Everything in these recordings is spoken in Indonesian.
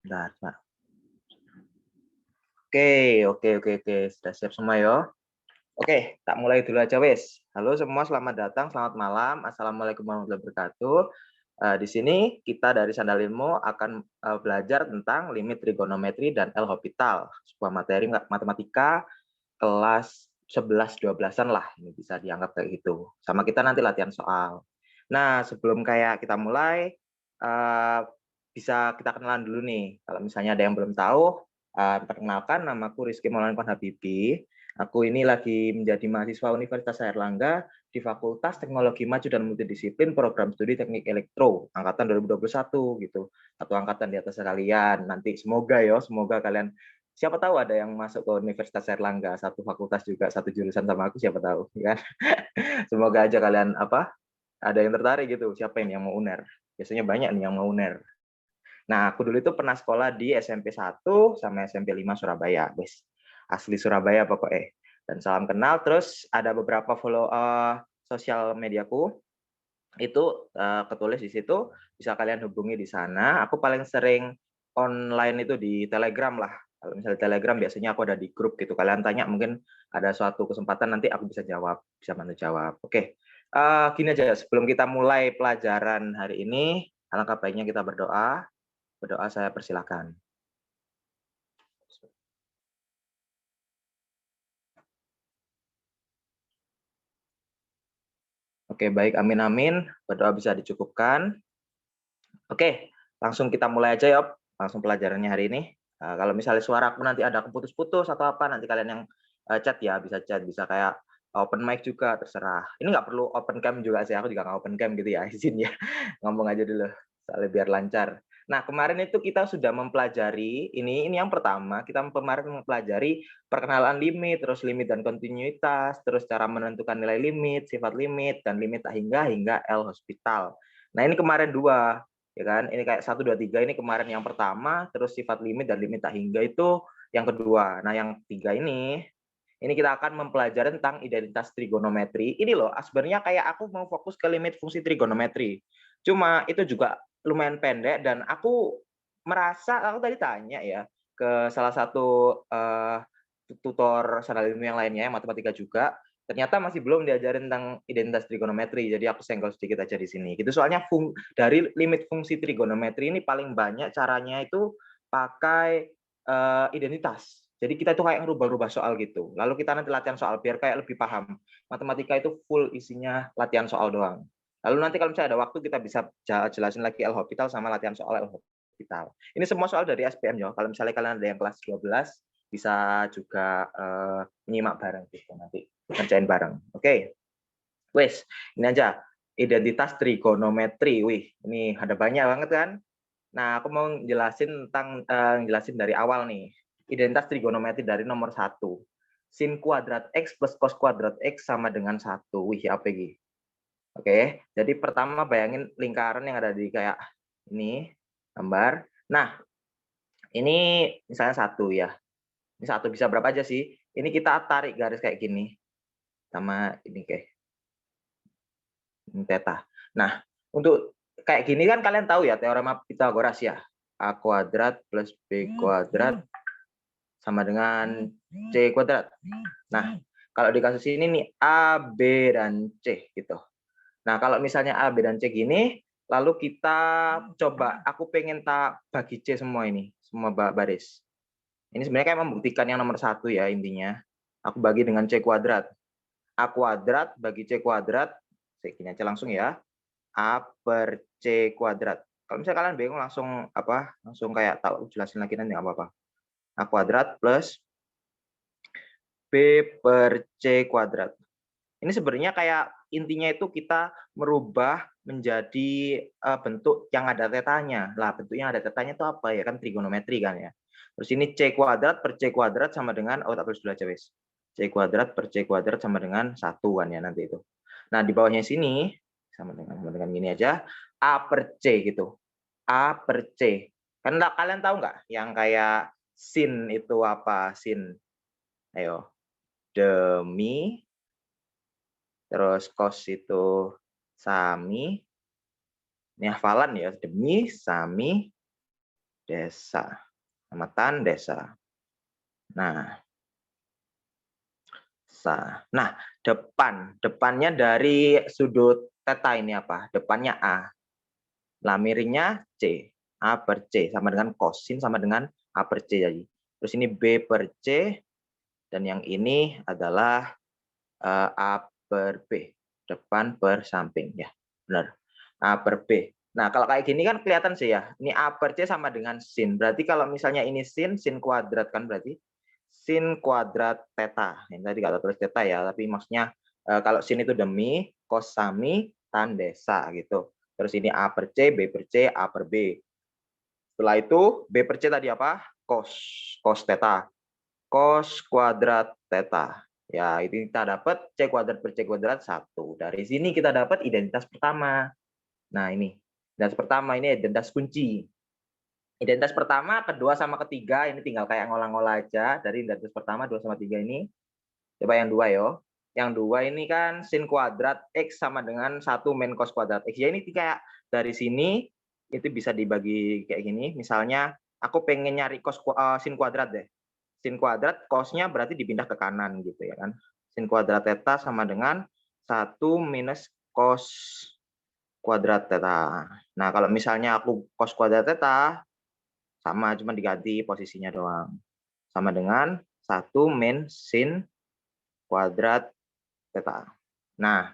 Bentar, Pak. Oke. Sudah siap semua ya? Oke, tak mulai dulu aja wes. Halo semua, selamat datang, selamat malam. Assalamualaikum warahmatullahi wabarakatuh. Di sini kita dari Sandal Ilmu akan belajar tentang limit trigonometri dan L'Hopital, sebuah materi matematika kelas 11-12-an lah, ini bisa dianggap kayak gitu. Sama kita nanti latihan soal. Nah, sebelum kayak kita mulai, bisa kita kenalan dulu nih. Kalau misalnya ada yang belum tahu, perkenalkan, namaku Rizky Maulana Habibi. Aku ini lagi menjadi mahasiswa Universitas Airlangga di Fakultas Teknologi Maju dan Multidisiplin Program Studi Teknik Elektro angkatan 2021 gitu. Atau angkatan di atas kalian. Nanti semoga kalian, siapa tahu ada yang masuk ke Universitas Airlangga, satu fakultas juga, satu jurusan sama aku, siapa tahu ya. Semoga aja kalian ada yang tertarik gitu. Siapa ini yang mau UNER? Biasanya banyak nih yang mau UNER. Nah, aku dulu itu pernah sekolah di SMP 1 sama SMP 5 Surabaya. Wes, asli Surabaya pokoknya. Dan salam kenal. Terus ada beberapa follow sosial mediaku. Itu ketulis di situ, bisa kalian hubungi di sana. Aku paling sering online itu di Telegram lah. Kalau misalnya Telegram biasanya aku ada di grup gitu. Kalian tanya mungkin ada suatu kesempatan nanti aku bisa jawab, bisa bantu jawab. Oke. Gini aja, sebelum kita mulai pelajaran hari ini, alangkah baiknya kita berdoa. Berdoa saya persilakan. Oke, baik. Amin, amin. Berdoa bisa dicukupkan. Oke, langsung kita mulai aja ya. Langsung pelajarannya hari ini. Kalau misalnya suara aku nanti ada keputus-putus atau apa, nanti kalian yang chat ya, bisa chat. Bisa kayak open mic juga, terserah. Ini nggak perlu open cam juga sih. Aku juga nggak open cam gitu ya, izin ya. Ngomong aja dulu, soalnya biar lancar. Nah, kemarin itu kita sudah mempelajari, ini yang pertama, kita kemarin mempelajari perkenalan limit, terus limit dan kontinuitas, terus cara menentukan nilai limit, sifat limit, dan limit tak hingga L'Hopital. Nah, ini kemarin dua, ya kan? Ini kayak 1, 2, 3, ini kemarin yang pertama, terus sifat limit dan limit tak hingga itu yang kedua. Nah, yang tiga ini kita akan mempelajari tentang identitas trigonometri. Ini loh, sebenarnya kayak aku mau fokus ke limit fungsi trigonometri. Cuma itu juga lumayan pendek dan aku merasa, aku tadi tanya ya ke salah satu tutor Sandal Ilmu yang lainnya, yang matematika juga, ternyata masih belum diajarin tentang identitas trigonometri. Jadi aku senggol sedikit aja di sini. Gitu soalnya dari limit fungsi trigonometri ini paling banyak caranya itu pakai identitas. Jadi kita itu kayak ngerubah-rubah soal gitu. Lalu kita nanti latihan soal biar kayak lebih paham. Matematika itu full isinya latihan soal doang. Lalu nanti kalau misalnya ada waktu kita bisa jelasin lagi L'Hopital sama latihan soal L'Hopital. Ini semua soal dari SPM ya. Kalau misalnya kalian ada yang kelas 12 bisa juga menyimak bareng gitu nanti ngerjain bareng. Oke. Wes, ini aja identitas trigonometri. Wih, ini ada banyak banget kan? Nah, aku mau jelasin tentang jelasin dari awal nih. Identitas trigonometri dari nomor 1. Sin kuadrat X plus cos kuadrat X sama dengan 1. Wih, apa ini? Oke, jadi pertama bayangin lingkaran yang ada di kayak ini, gambar. Nah, ini misalnya 1 ya. Ini 1 bisa berapa aja sih? Ini kita tarik garis kayak gini. Sama ini kayak theta. Nah, untuk kayak gini kan kalian tahu ya teorema Pythagoras ya. A kuadrat plus B kuadrat sama dengan C kuadrat. Nah, kalau di kasus ini nih A, B, dan C gitu. Nah, kalau misalnya A, B, dan C gini, lalu kita coba, aku pengen tak bagi C semua ini, semua baris. Ini sebenarnya kayak membuktikan yang nomor 1 ya intinya. Aku bagi dengan C kuadrat. A kuadrat bagi C kuadrat, segini aja langsung ya. A per C kuadrat. Kalau misalnya kalian bingung langsung kayak tahu jelasin lagi nanti nggak apa-apa. A kuadrat plus B per C kuadrat. Ini sebenarnya kayak intinya itu kita merubah menjadi bentuk yang ada tetanya. Lah, bentuk yang ada tetanya itu apa ya? Kan trigonometri kan ya. Terus ini C kuadrat per C kuadrat sama dengan, tak tulis dulu aja wes. C kuadrat per C kuadrat sama dengan 1 kan ya nanti itu. Nah, di bawahnya sini sama dengan gini aja. A per C gitu. A per C. Kan kalian tahu nggak yang kayak sin itu apa? Sin. Ayo. Demi, terus cos itu sami. Ini hafalan ya. Demi, sami, desa. Sama tan desa. Nah, Nah, depannya dari sudut theta ini apa? Depannya A. Lah miringnya C. A per C sama dengan cos. Sin sama dengan A per C jadi. Terus ini B per C. Dan yang ini adalah A per B. Depan per samping. Ya, benar. A per B. Nah, kalau kayak gini kan kelihatan sih ya. Ini A per C sama dengan sin. Berarti kalau misalnya ini sin kuadrat kan berarti sin kuadrat theta. Ini tadi nggak tulis theta ya, tapi maksudnya kalau sin itu demi, cos sami, tan desa gitu. Terus ini A per C, B per C, A per B. Setelah itu B per C tadi apa? Cos theta. Cos kuadrat theta. Ya, ini kita dapat C kuadrat per C kuadrat 1. Dari sini kita dapat identitas pertama. Nah, ini. Identitas pertama ini identitas kunci. Identitas pertama, kedua, sama ketiga, ini tinggal kayak ngolah-ngolah aja. Dari identitas pertama, 2 sama 3 ini. Coba yang 2 yo. Yang 2 ini kan sin kuadrat X sama dengan 1 min cos kuadrat X. Ya ini kayak dari sini, itu bisa dibagi kayak gini. Misalnya, aku pengen nyari sin kuadrat deh. Sin kuadrat, cosnya berarti dipindah ke kanan gitu ya kan. Sin kuadrat theta sama dengan 1 minus cos kuadrat theta. Nah, kalau misalnya aku cos kuadrat theta, sama, cuma diganti posisinya doang. Sama dengan 1 min sin kuadrat theta. Nah,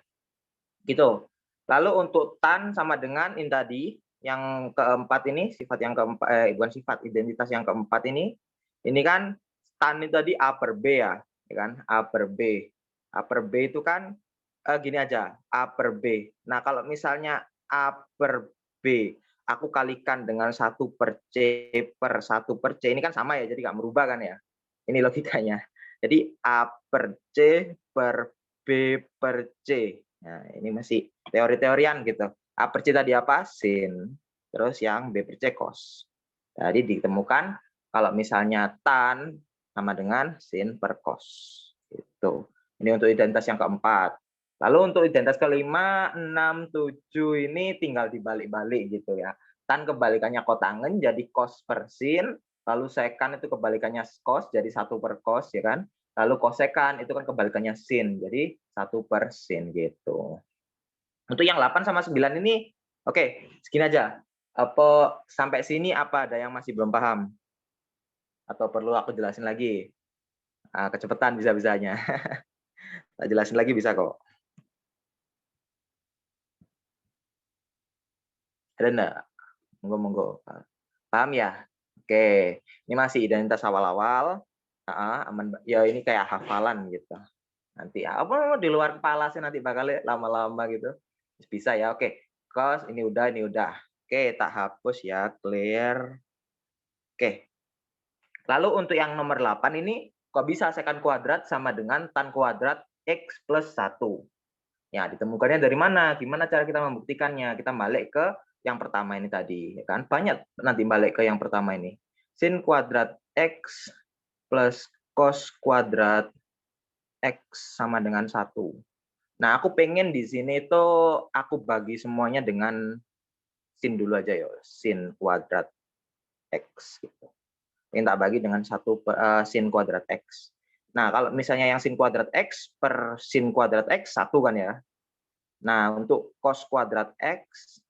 gitu. Lalu untuk tan sama dengan ini tadi, yang keempat ini, sifat yang keempat, bukan sifat, identitas yang keempat ini kan tan itu tadi A per B ya kan? A per B. A per B itu kan gini aja, A per B. Nah, kalau misalnya A per B aku kalikan dengan 1 per C per 1 per C, ini kan sama ya, jadi nggak merubah kan ya. Ini logikanya. Jadi A per C per B per C. Nah, ini masih teori-teorian gitu. A per C tadi apa? Sin. Terus yang B per C cos. Jadi ditemukan kalau misalnya tan sama dengan sin per cos. Itu. Ini untuk identitas yang keempat. Lalu untuk identitas kelima, 6, 7 ini tinggal dibalik-balik gitu ya. Tan kebalikannya kotangen jadi cos per sin, lalu sekan itu kebalikannya cos jadi 1 per cos ya kan. Lalu kosekan itu kan kebalikannya sin, jadi 1 per sin gitu. Untuk yang 8 sama 9 ini, oke, segini aja. Apa sampai sini apa ada yang masih belum paham? Atau perlu aku jelasin lagi? Kecepatan bisa-bisanya. Tak jelasin lagi bisa kok. Ada enggak? Monggo. Paham ya? Oke, ini masih identitas awal-awal. Aman. Ya ini kayak hafalan gitu. Nanti apa di luar kepala sih nanti bakal lama-lama gitu. Bisa ya. Oke. Cos ini udah. Oke, tak hapus ya. Clear. Oke. Lalu untuk yang nomor 8 ini kok bisa secant kuadrat sama dengan tan kuadrat X plus 1. Ya, ditemukannya dari mana? Gimana cara kita membuktikannya? Kita balik ke yang pertama ini tadi, ya kan? Banyak nanti balik ke yang pertama ini. Sin kuadrat X plus cos kuadrat X sama dengan 1. Nah, aku pengen di sini tuh aku bagi semuanya dengan sin dulu aja ya, sin kuadrat X gitu. Ini tak bagi dengan 1 sin kuadrat X. Nah, kalau misalnya yang sin kuadrat X per sin kuadrat X 1 kan ya. Nah, untuk cos kuadrat X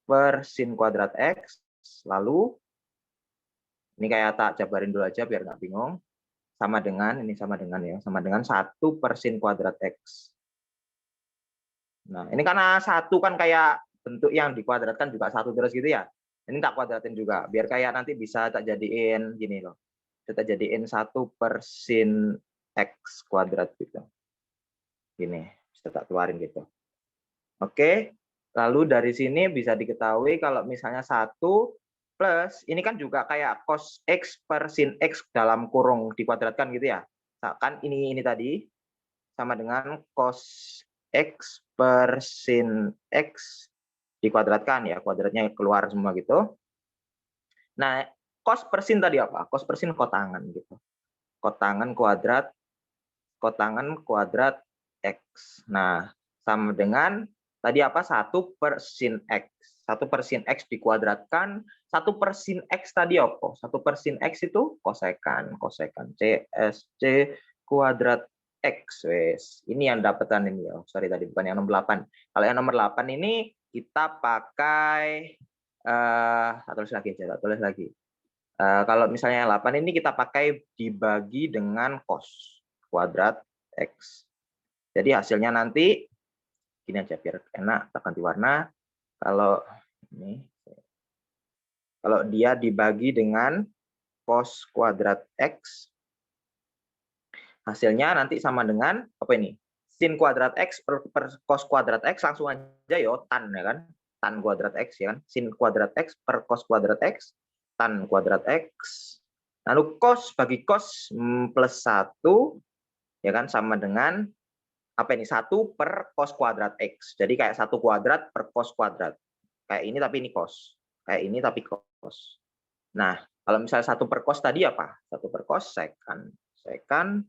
per sin kuadrat X, lalu ini kayak tak jabarin dulu aja biar nggak bingung. Sama dengan 1 per sin kuadrat X. Nah, ini karena 1 kan kayak bentuk yang dikuadratkan juga 1 terus gitu ya. Ini tak kuadratin juga, biar kayak nanti bisa tak jadiin gini loh. Kita jadiin 1 per sin X kuadrat gitu. Gini, bisa tak keluarin gitu. Oke, lalu dari sini bisa diketahui kalau misalnya 1 plus, ini kan juga kayak cos X per sin X dalam kurung dikuadratkan gitu ya. Kan ini tadi sama dengan cos X per sin X dikuadratkan ya, kuadratnya keluar semua gitu. Nah, cos per sin tadi apa? Cos per sin kotangan gitu. Kotangan kuadrat X. Nah, sama dengan Tadi apa? 1 per sin X. 1 per sin X dikuadratkan. 1 per sin X tadi apa? 1 per sin X itu kosekan. Kosekan CSC kuadrat X. Wes. Ini yang dapetan ini ya. Sorry tadi bukan yang nomor 8. Kalau yang nomor 8 ini kita pakai tulis lagi aja, tulis lagi. Kalau misalnya yang 8 ini kita pakai dibagi dengan cos kuadrat X. Jadi hasilnya nanti gini aja biar enak, tak ganti warna. Kalau ini, kalau dia dibagi dengan cos kuadrat X, hasilnya nanti sama dengan apa ini? Sin kuadrat X per cos kuadrat X, langsung aja yo tan ya kan? Tan kuadrat X ya kan? Sin kuadrat X per cos kuadrat X, tan kuadrat X. Lalu cos bagi cos plus 1 ya kan sama dengan apa ini? 1 per cos kuadrat X. Jadi kayak 1 kuadrat per cos kuadrat. Kayak ini tapi ini cos. Kayak ini tapi cos. Nah, kalau misalnya 1 per cos tadi apa? 1 per cos sekan. Sekan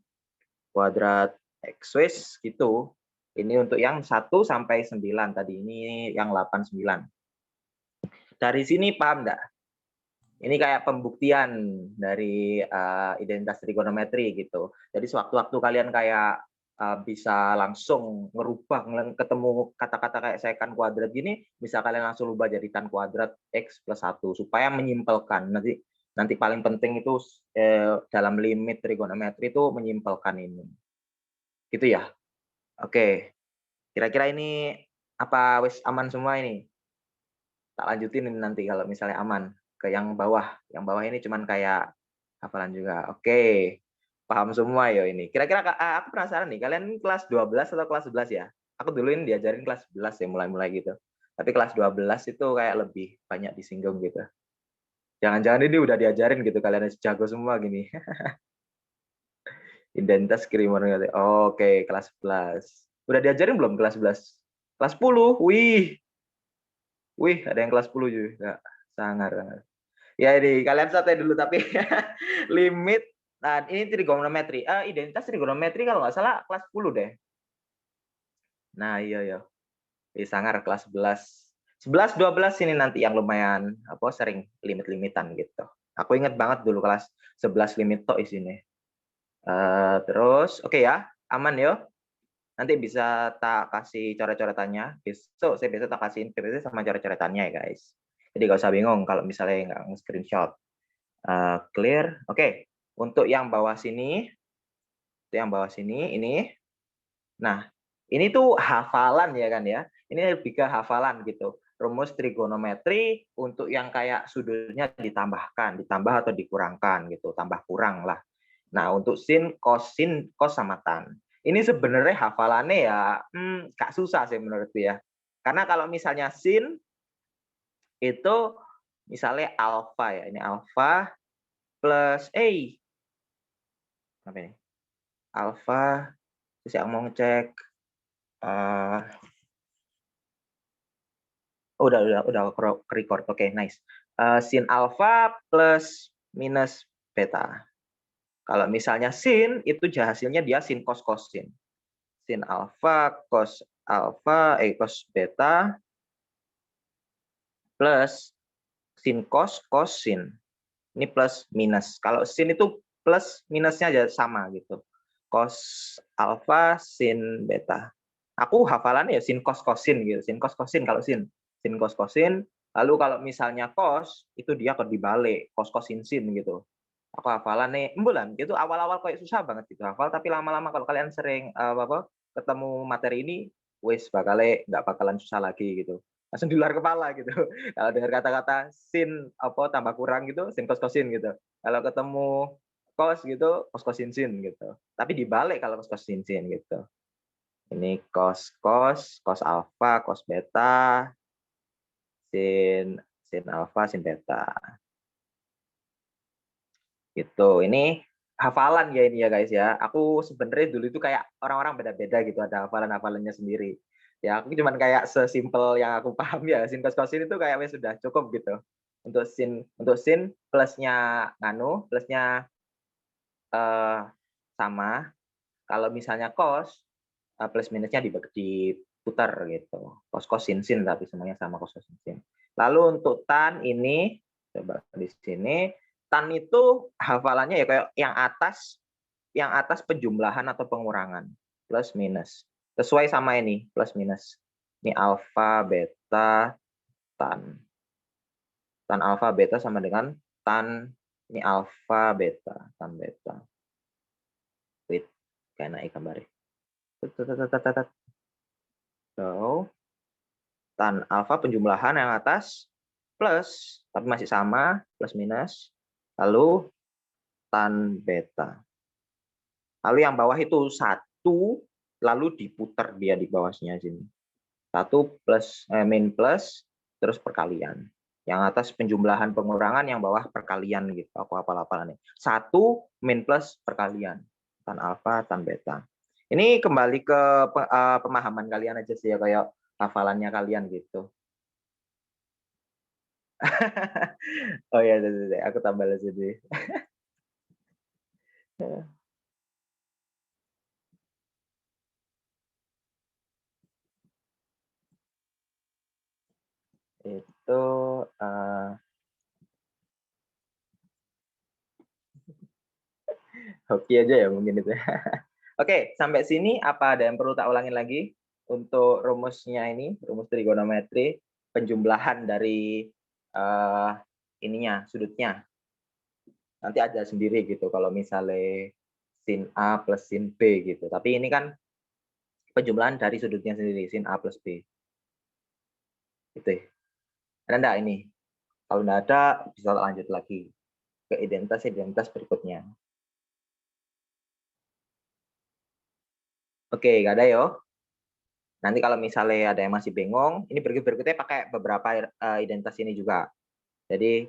kuadrat X wis gitu. Ini untuk yang 1 sampai 9 tadi. Ini yang 8, 9. Dari sini paham enggak? Ini kayak pembuktian dari identitas trigonometri gitu. Jadi sewaktu-waktu kalian kayak bisa langsung ngerubah, ketemu kata-kata kayak sekan kuadrat gini, bisa kalian langsung ubah jadi tan kuadrat X plus 1 supaya menyimpelkan. Nanti paling penting itu dalam limit trigonometri itu menyimpelkan ini. Gitu ya. Oke. Kira-kira ini apa wis aman semua ini? Tak lanjutin ini nanti kalau misalnya aman ke yang bawah. Yang bawah ini cuman kayak hafalan juga. Oke. Paham semua ya ini. Kira-kira aku penasaran nih, kalian kelas 12 atau kelas 11 ya? Aku dulu ini diajarin kelas 11 ya, mulai-mulai gitu. Tapi kelas 12 itu kayak lebih banyak disinggung gitu. Jangan-jangan ini udah diajarin gitu, kalian jago semua gini. Identitas kriminal. Oke, kelas 11. Udah diajarin belum kelas 11? Kelas 10? Wih. Wih, ada yang kelas 10 juga. Sangar. Ya ini kalian santai dulu tapi limit. Nah, ini trigonometri. Identitas trigonometri kalau nggak salah kelas 10 deh. Nah, iya ya. Sangar kelas 11. 11 12 ini nanti yang lumayan apa sering limit-limitan gitu. Aku inget banget dulu kelas 11 limit tok isinya. Terus oke ya, aman yo. Nanti bisa tak kasih coret-coretannya. Besok saya biasa tak kasihin PPT sama coret-coretannya ya guys. Jadi gak usah bingung kalau misalnya nggak nge-screenshot. Clear. Oke. Untuk yang bawah sini, ini. Nah, ini tuh hafalan ya kan ya. Ini lebih ke hafalan gitu. Rumus trigonometri untuk yang kayak sudutnya ditambah atau dikurangkan gitu, tambah kurang lah. Nah, untuk sin, cos sama tan. Ini sebenarnya hafalannya ya gak susah sih menurutku ya. Karena kalau misalnya sin itu misalnya alfa ya. Ini alfa plus apa ini? Alfa, terus yang mau ngecek udah record. Oke, nice. Sin alfa plus minus beta. Kalau misalnya sin itu hasilnya dia sin cos sin. Sin alfa cos beta plus sin cos sin. Ini plus minus. Kalau sin itu plus minusnya aja sama gitu. Cos alfa sin beta. Aku hafalannya ya sin cos sin gitu. Sin cos sin kalau sin cos sin. Lalu kalau misalnya cos itu dia akan dibalik cos sin gitu. Aku hafalannya bulan itu awal-awal kayak susah banget gitu hafal, tapi lama-lama kalau kalian sering ketemu materi ini wis nggak bakalan susah lagi gitu, langsung di luar kepala gitu. Kalau dengar kata-kata sin tambah kurang gitu, sin cos sin gitu. Kalau ketemu cos gitu, cos sin gitu. Tapi dibalik kalau cos sin gitu. Ini cos alfa, cos beta, sin alfa, sin beta. Gitu. Ini hafalan ya ini ya guys ya. Aku sebenarnya dulu itu kayak orang-orang beda-beda gitu, ada hafalan-hafalannya sendiri. Ya aku cuman kayak sesimpel yang aku paham ya, sin cos sin itu kayak sudah cukup gitu. Untuk sin plusnya plusnya sama. Kalau misalnya cos plus minusnya dibagi putar gitu. Kos sin sin tapi semuanya sama kos sin sin. Lalu untuk tan ini coba di sini, tan itu hafalannya ya kayak yang atas penjumlahan atau pengurangan, plus minus. Sesuai sama ini, plus minus. Ini alfa, beta, tan. Tan alfa, beta sama dengan tan, ini alfa, beta, tan beta. Wait, kayak naik gambarnya. So, tan alfa penjumlahan yang atas, plus, tapi masih sama, plus minus. Lalu, tan beta. Lalu yang bawah itu 1, lalu diputar dia di bawahnya sini. 1 plus min plus terus perkalian. Yang atas penjumlahan pengurangan, yang bawah perkalian gitu. Aku hafal-hafalan nih. 1 min plus perkalian. Tan alfa, tan beta. Ini kembali ke pemahaman kalian aja sih ya, kayak hafalannya kalian gitu. Oh ya, aku tambah lagi. Itu hoki aja ya mungkin itu. Oke, sampai sini apa ada yang perlu tak ulangin lagi untuk rumusnya ini, rumus trigonometri, penjumlahan dari ininya, sudutnya. Nanti ada sendiri gitu kalau misalnya sin A plus sin B gitu. Tapi ini kan penjumlahan dari sudutnya sendiri, sin A plus B. Gitu ya. Ada enggak ini? Kalau enggak ada, bisa lanjut lagi ke identitas berikutnya. Oke, enggak ada yo. Nanti kalau misalnya ada yang masih bingung, ini berikutnya pakai beberapa identitas ini juga. Jadi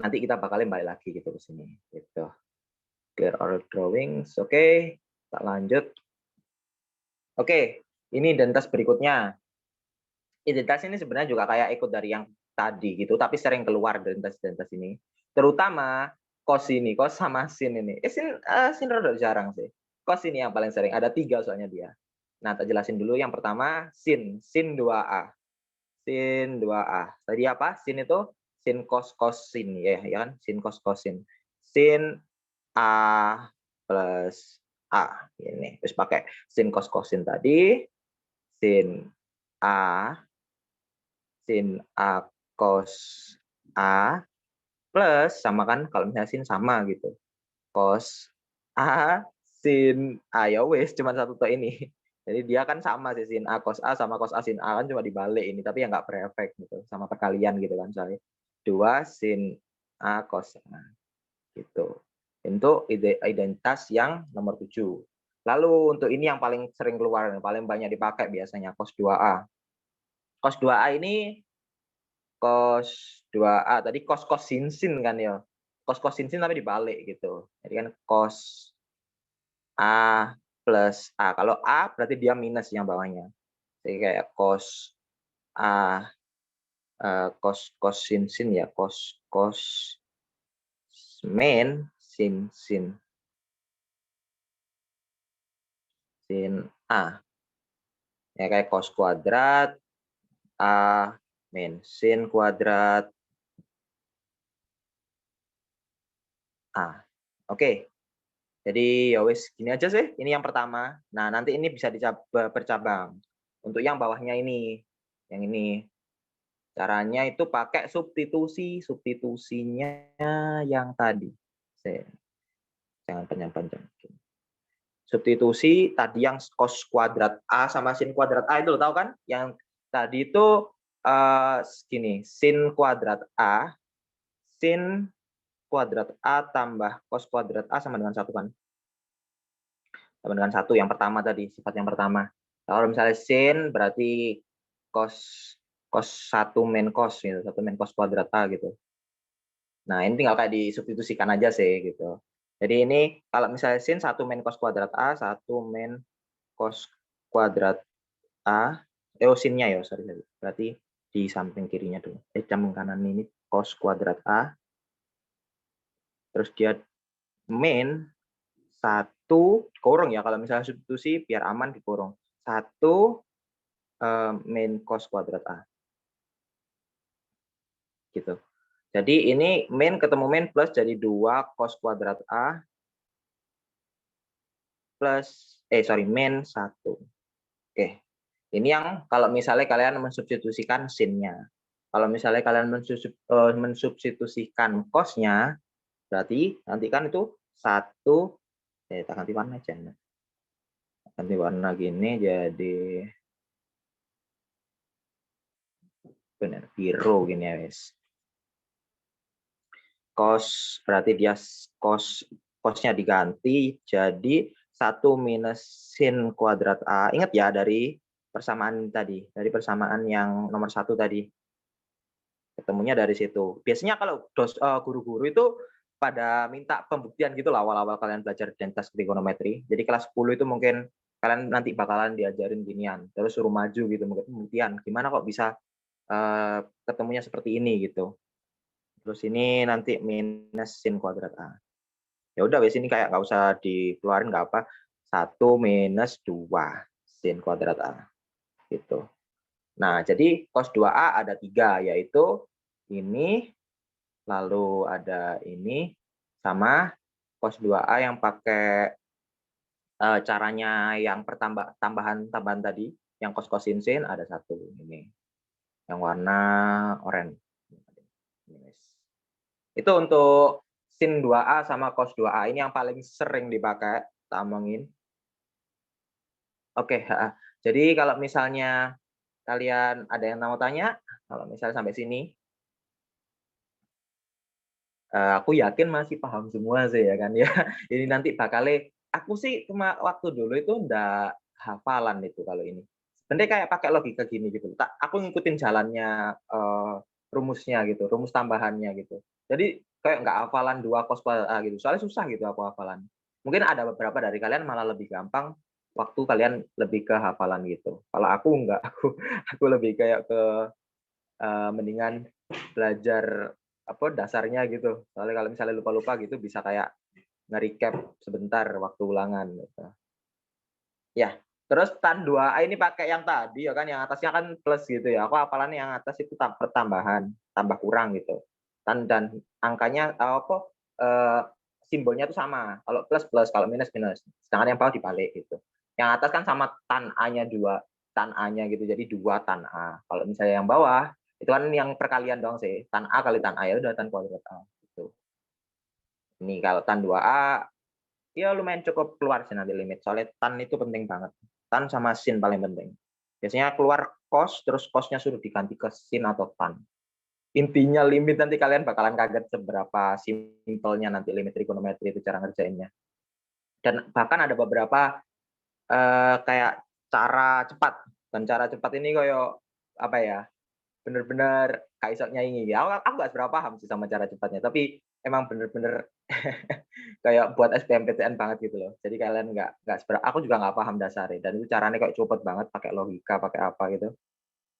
nanti kita bakalin balik lagi gitu ke sini. Gitu. Clear all drawings. Oke, tak lanjut. Oke, ini identitas berikutnya. Identitas ini sebenarnya juga kayak ikut dari yang tadi gitu, tapi sering keluar identitas ini. Terutama cos ini, cos sama sin ini. Sin rada jarang sih. Cos ini yang paling sering. Ada 3 soalnya dia. Nah, tak jelasin dulu. Yang pertama sin 2A. Sin 2A. Tadi apa? Sin itu sin cos sin ya kan? Sin cos sin. Sin A plus A ini. Terus pakai sin cos sin tadi, sin A cos A plus sama kan kalau misalnya sin sama gitu. Cos A sin A ya wes cuma satu tuh ini. Jadi dia kan sama sih sin A cos A sama cos A sin A kan cuma dibalik ini tapi ya nggak berefek gitu sama perkalian gitu kan misalnya 2 sin A cos A gitu. Untuk identitas yang nomor 7. Lalu untuk ini yang paling sering keluar, paling banyak dipakai biasanya cos 2A. Cos 2A ini cos 2A tadi cos sin kan ya. Cos sin tapi dibalik gitu. Jadi kan cos A plus A. Kalau A berarti dia minus yang bawahnya. Jadi kayak cos A cos sin ya, cos min sin A. Ya kayak cos kuadrat A min sin kuadrat A. Oke. Jadi ya wis gini aja sih. Ini yang pertama. Nah, nanti ini bisa bercabang. Untuk yang bawahnya ini. Yang ini. Caranya itu pakai substitusi. Substitusinya yang tadi. Jangan panjang-panjang. Substitusi tadi yang cos kuadrat A sama sin kuadrat A itu lo tahu kan? Yang tadi itu gini, sin kuadrat A, sin kuadrat A tambah cos kuadrat A sama dengan 1 kan? Sama dengan 1 yang pertama tadi, sifat yang pertama. Kalau misalnya sin berarti cos 1 min cos gitu, 1 min cos kuadrat A gitu. Nah, ini tinggal kayak disubstitusikan aja sih gitu. Jadi ini kalau misalnya sin 1 min cos kuadrat A, 1 min cos kuadrat A, sinnya ya, sorry. Berarti di samping kirinya dulu. Samping kanan ini cos kuadrat A. Terus dia min 1 kurung ya, kalau misalnya substitusi biar aman dikurung. 1 min cos kuadrat A. Gitu. Jadi ini min ketemu min plus jadi 2 cos kuadrat A plus min 1. Oke. Ini yang kalau misalnya kalian mensubstitusikan sin-nya. Kalau misalnya kalian mensubstitusikan cos-nya, berarti nanti kan itu 1, kita ganti warna aja. Ganti warna gini jadi benar biru gini ya, guys. Cos berarti dia cosnya diganti jadi 1 minus sin kuadrat A. Ingat ya dari persamaan tadi, dari persamaan yang nomor 1 tadi. Ketemunya dari situ. Biasanya kalau guru-guru itu pada minta pembuktian gitu lah awal-awal kalian belajar identitas trigonometri. Jadi kelas 10 itu mungkin kalian nanti bakalan diajarin ginian. Terus suruh maju gitu mungkin pembuktian. Gimana kok bisa ketemunya seperti ini gitu. Terus ini nanti minus sin kuadrat A. Ya udah wes ini kayak nggak usah dikeluarin nggak apa. 1 minus 2 sin kuadrat A. Gitu. Nah, jadi cos 2A ada 3 yaitu ini, lalu ada ini, sama cos 2A yang pakai caranya yang tambahan tadi, yang cos sin ada 1 ini. Yang warna oranye. Itu untuk sin 2A sama cos 2A. Ini yang paling sering dipakai, kita omongin. Oke, jadi kalau misalnya kalian ada yang mau tanya, kalau misalnya sampai sini, aku yakin masih paham semua sih ya kan ya. Ini nanti bakalnya, aku sih cuma waktu dulu itu ndak hafalan itu kalau ini. Sebenarnya kayak pakai logika gini gitu. Aku ngikutin jalannya rumusnya gitu, rumus tambahannya gitu. Jadi kayak nggak hafalan 2 cos kuadrat A gitu. Soalnya susah gitu aku hafalan. Mungkin ada beberapa dari kalian malah lebih gampang waktu kalian lebih ke hafalan gitu. Kalau aku enggak, aku lebih kayak ke mendingan belajar apa dasarnya gitu. Soalnya kalau misalnya lupa-lupa gitu bisa kayak nge-recap sebentar waktu ulangan gitu. Ya, terus tan 2A ini pakai yang tadi ya kan, yang atasnya kan plus gitu ya. Aku hafalannya yang atas itu pertambahan, tambah kurang gitu. Tan dan angkanya apa simbolnya itu sama. Kalau plus plus, kalau minus minus. Sedangkan yang bawah dibalik gitu. Yang atas kan sama tan A-nya 2, tan A-nya gitu. Jadi 2 tan A. Kalau misalnya yang bawah itu kan yang perkalian dong sih. Tan A kali tan A ya udah tan kuadrat A gitu. Ini kalau tan 2A ya lumayan cukup keluar sih nanti limit. Soalnya tan itu penting banget. Tan sama sin paling penting. Biasanya keluar cos, terus cosnya suruh diganti ke sin atau tan. Intinya limit nanti kalian bakalan kaget seberapa simpelnya nanti limit trigonometri itu cara ngerjainnya. Dan bahkan ada beberapa kayak cara cepat. Dan cara cepat ini kayak apa ya? Bener-bener kayak iso nyaingi ya. Aku nggak seberapa paham sih sama cara cepatnya, tapi emang bener-bener kayak buat SBMPTN banget gitu loh. Jadi kalian nggak aku juga nggak paham dasarnya dan itu caranya kayak cepet banget pakai logika, pakai apa gitu.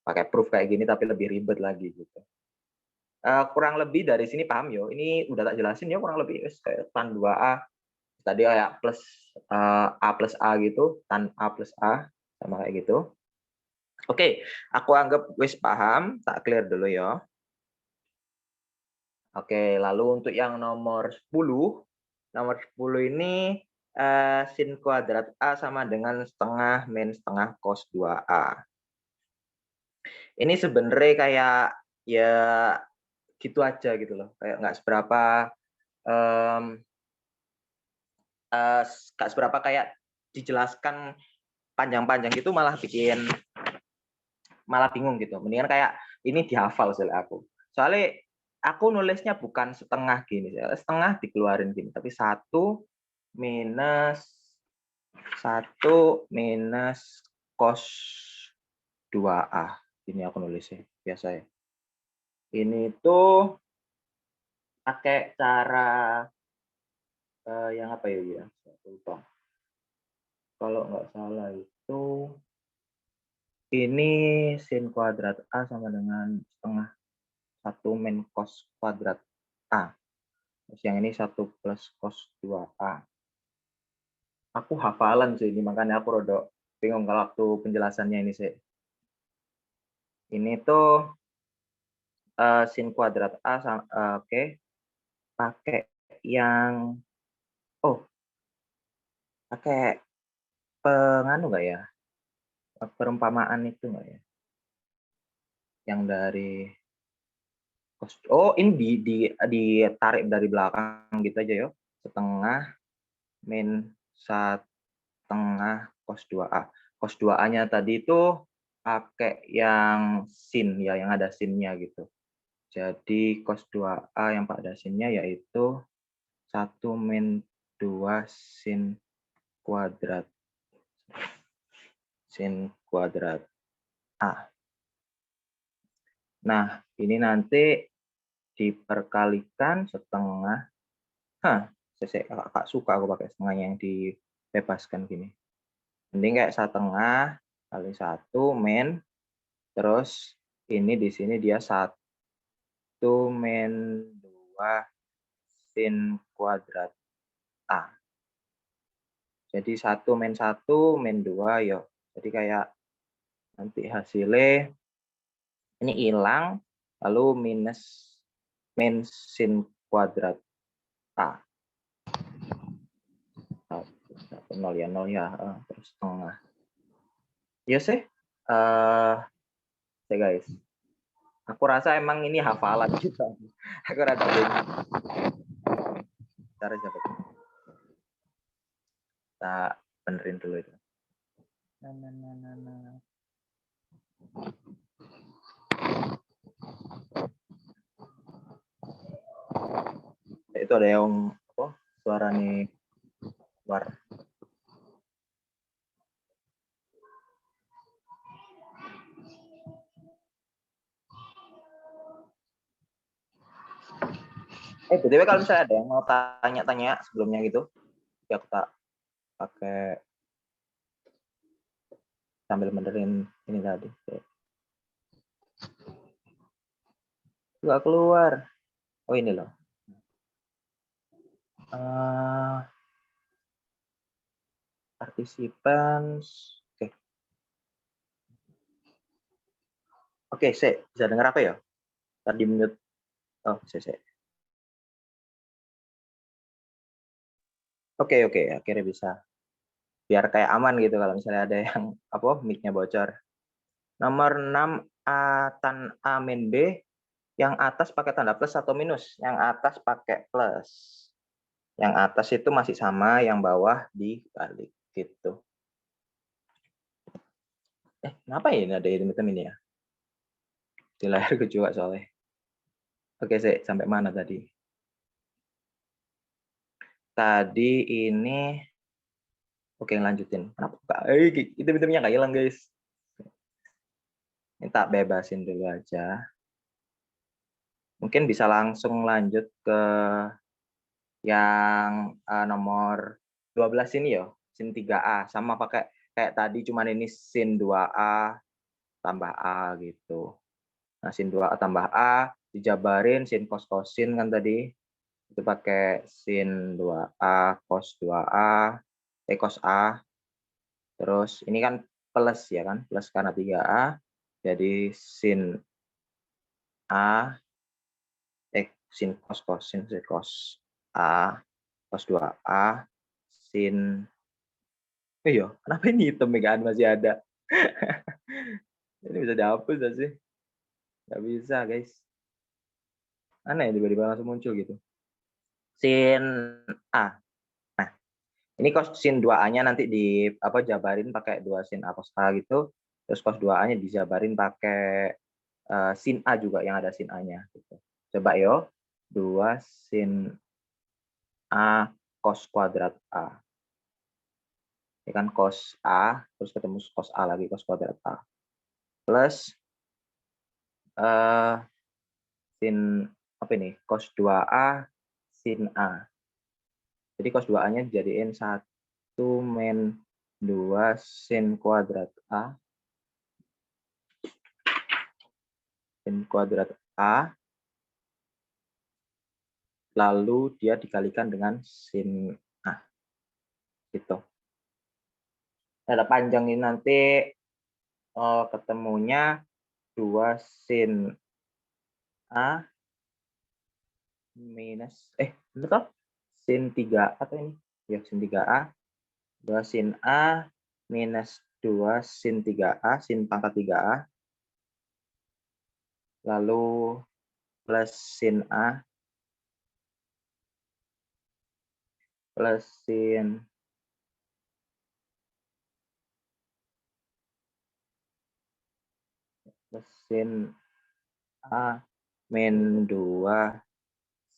Pakai proof kayak gini tapi lebih ribet lagi gitu. Kurang lebih dari sini paham yo. Ini udah tak jelasin ya kurang lebih kayak tan 2A tadi kayak plus A plus A gitu, tan A plus A sama kayak gitu. Oke, aku anggap wis paham, tak clear dulu ya. Oke, lalu untuk yang nomor 10. Nomor 10 ini sin kuadrat A sama dengan setengah min setengah cos 2A. Ini sebenarnya kayak ya gitu aja gitu loh. Kayak nggak seberapa kayak dijelaskan panjang-panjang gitu malah bingung gitu. Mendingan kayak ini dihafal sih aku. Soalnya aku nulisnya bukan setengah gini, setengah dikeluarin gini, tapi 1 minus cos 2A. Ini aku nulisnya biasa ya. Ini tuh pakai cara yang apa ya? Lupa. Kalau nggak salah itu ini sin kuadrat A sama dengan setengah 1 min cos kuadrat A. Terus yang ini 1 plus cos 2A. Aku hafalan sih ini, makanya aku rodok bingung kalau waktu penjelasannya ini sih. Ini tuh sin kuadrat A oke, pakai yang pakai penganu nggak ya? Perumpamaan itu nggak ya? Yang dari ini ditarik dari belakang gitu aja ya. Setengah min 1/2 cos 2A. Cos 2A-nya tadi itu pakai yang sin ya, yang ada sinnya gitu. Jadi cos 2A yang pada sinnya yaitu 1 min 2 sin kuadrat A. Nah, ini nanti diperkalikan setengah. Kakak suka aku pakai setengahnya yang dibebaskan gini. Mending kayak 1/2 kali 1 min, terus ini di sini dia 1 min 2 sin kuadrat A. Jadi 1 min 1 min 2 ya. Jadi kayak nanti hasilnya ini hilang, lalu minus min sin kuadrat A. 0 ya, 0 ya, terus setengah. Ya sih, guys. Aku rasa emang ini hafalan kita. Aku rada bingung. Cara siapa? Kita benerin dulu itu. Itu ada yang suara nih keluar. BTW kalau misalnya ada yang mau tanya-tanya sebelumnya gitu, ya kita pakai sambil benerin ini tadi. Nggak keluar. Oh ini loh. Participants. Oke, bisa dengar apa ya? Tadi mute. Oh, saya. Oke, akhirnya bisa. Biar kayak aman gitu kalau misalnya ada yang mic-nya bocor. Nomor 6 A tan A min B, yang atas pakai tanda plus atau minus? Yang atas pakai plus. Yang atas itu masih sama, yang bawah dibalik gitu. Kenapa ya ini ada item ini ya? Di layar gue juga soalnya. Oke, sampai mana tadi? Tadi ini oke, lanjutin. Kenapa? Item-itemnya nggak hilang, guys. Ini tak bebasin dulu aja. Mungkin bisa langsung lanjut ke yang nomor 12 ini ya, sin 3A. Sama pakai kayak tadi, cuman ini sin 2A tambah A gitu. Nah, sin 2A tambah A, dijabarin sin cos-cosin kan tadi. Itu pakai sin 2A cos 2A, cos A. Terus ini kan plus ya kan, plus karena 3A. Jadi sin A, sin cos-cosin, sin cos A, cos 2A, sin iya, kenapa ini hitam kan masih ada? Ini bisa dihapus gak sih? Nggak bisa, guys. Aneh tiba-tiba langsung muncul gitu. Sin A. Nah, ini cos sin 2A-nya nanti jabarin pakai 2 sin A cos A gitu. Terus cos 2A-nya dijabarin pakai sin A juga yang ada sin A-nya gitu. Coba yo. 2 sin A cos kuadrat A. Ini kan cos A, terus ketemu cos A lagi, cos kuadrat A. Plus sin cos 2A sin A. Jadi cos 2A-nya dijadiin 1 min 2 sin kuadrat A. Sin kuadrat A. Lalu dia dikalikan dengan sin A. Gitu. Ada panjang ini nanti ketemunya 2 sin A minus bener toh? Sin 3 atau ini? Ya, sin 3A. 2 sin A minus 2 sin 3A, sin pangkat 3A. Lalu plus sin A plus sin A min 2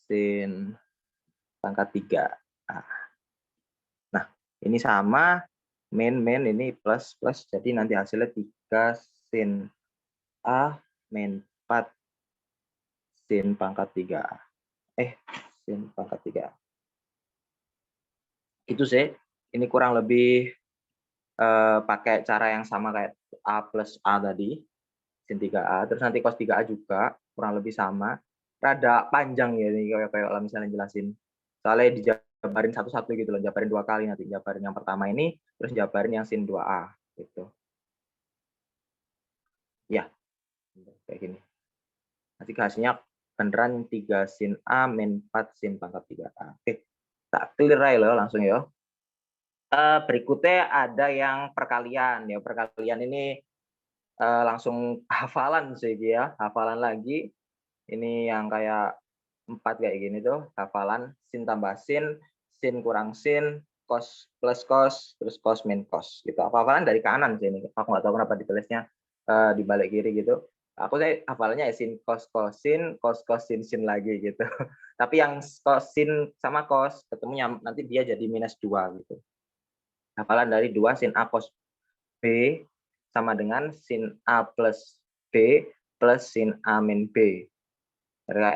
sin pangkat 3A. Nah, ini sama min ini plus jadi nanti hasilnya 3 sin A min 4 sin pangkat 3A. Sin pangkat 3A. Itu sih. Ini kurang lebih pakai cara yang sama kayak A plus A tadi, sin 3A. Terus nanti cos 3A juga kurang lebih sama. Rada panjang ya ini kayak kalau misalnya jelasin. Soalnya dijabarin satu-satu gitu loh, jabarin 2 kali nanti. Jabarin yang pertama ini, terus jabarin yang sin 2A gitu. Ya, kayak gini. Nanti hasilnya beneran 3 sin A min 4 sin pangkat 3A. Oke, tak clear aja loh langsung ya. Berikutnya ada yang perkalian ya. Perkalian ini langsung hafalan sih ya, hafalan lagi. Ini yang kayak 4 kayak gini tuh, hafalan sin tambah sin kurang sin, cos plus cos, terus cos min cos gitu. Aku hafalan dari kanan sih ini. Aku nggak tahu kenapa ditulisnya di balik kiri gitu. Aku saya hafalannya ya sin cos sin, cos sin lagi gitu. Tapi yang cos sin sama cos ketemunya nanti dia jadi minus 2 gitu. Hafalan dari 2 sin A cos B sama dengan sin A plus B plus sin A min B.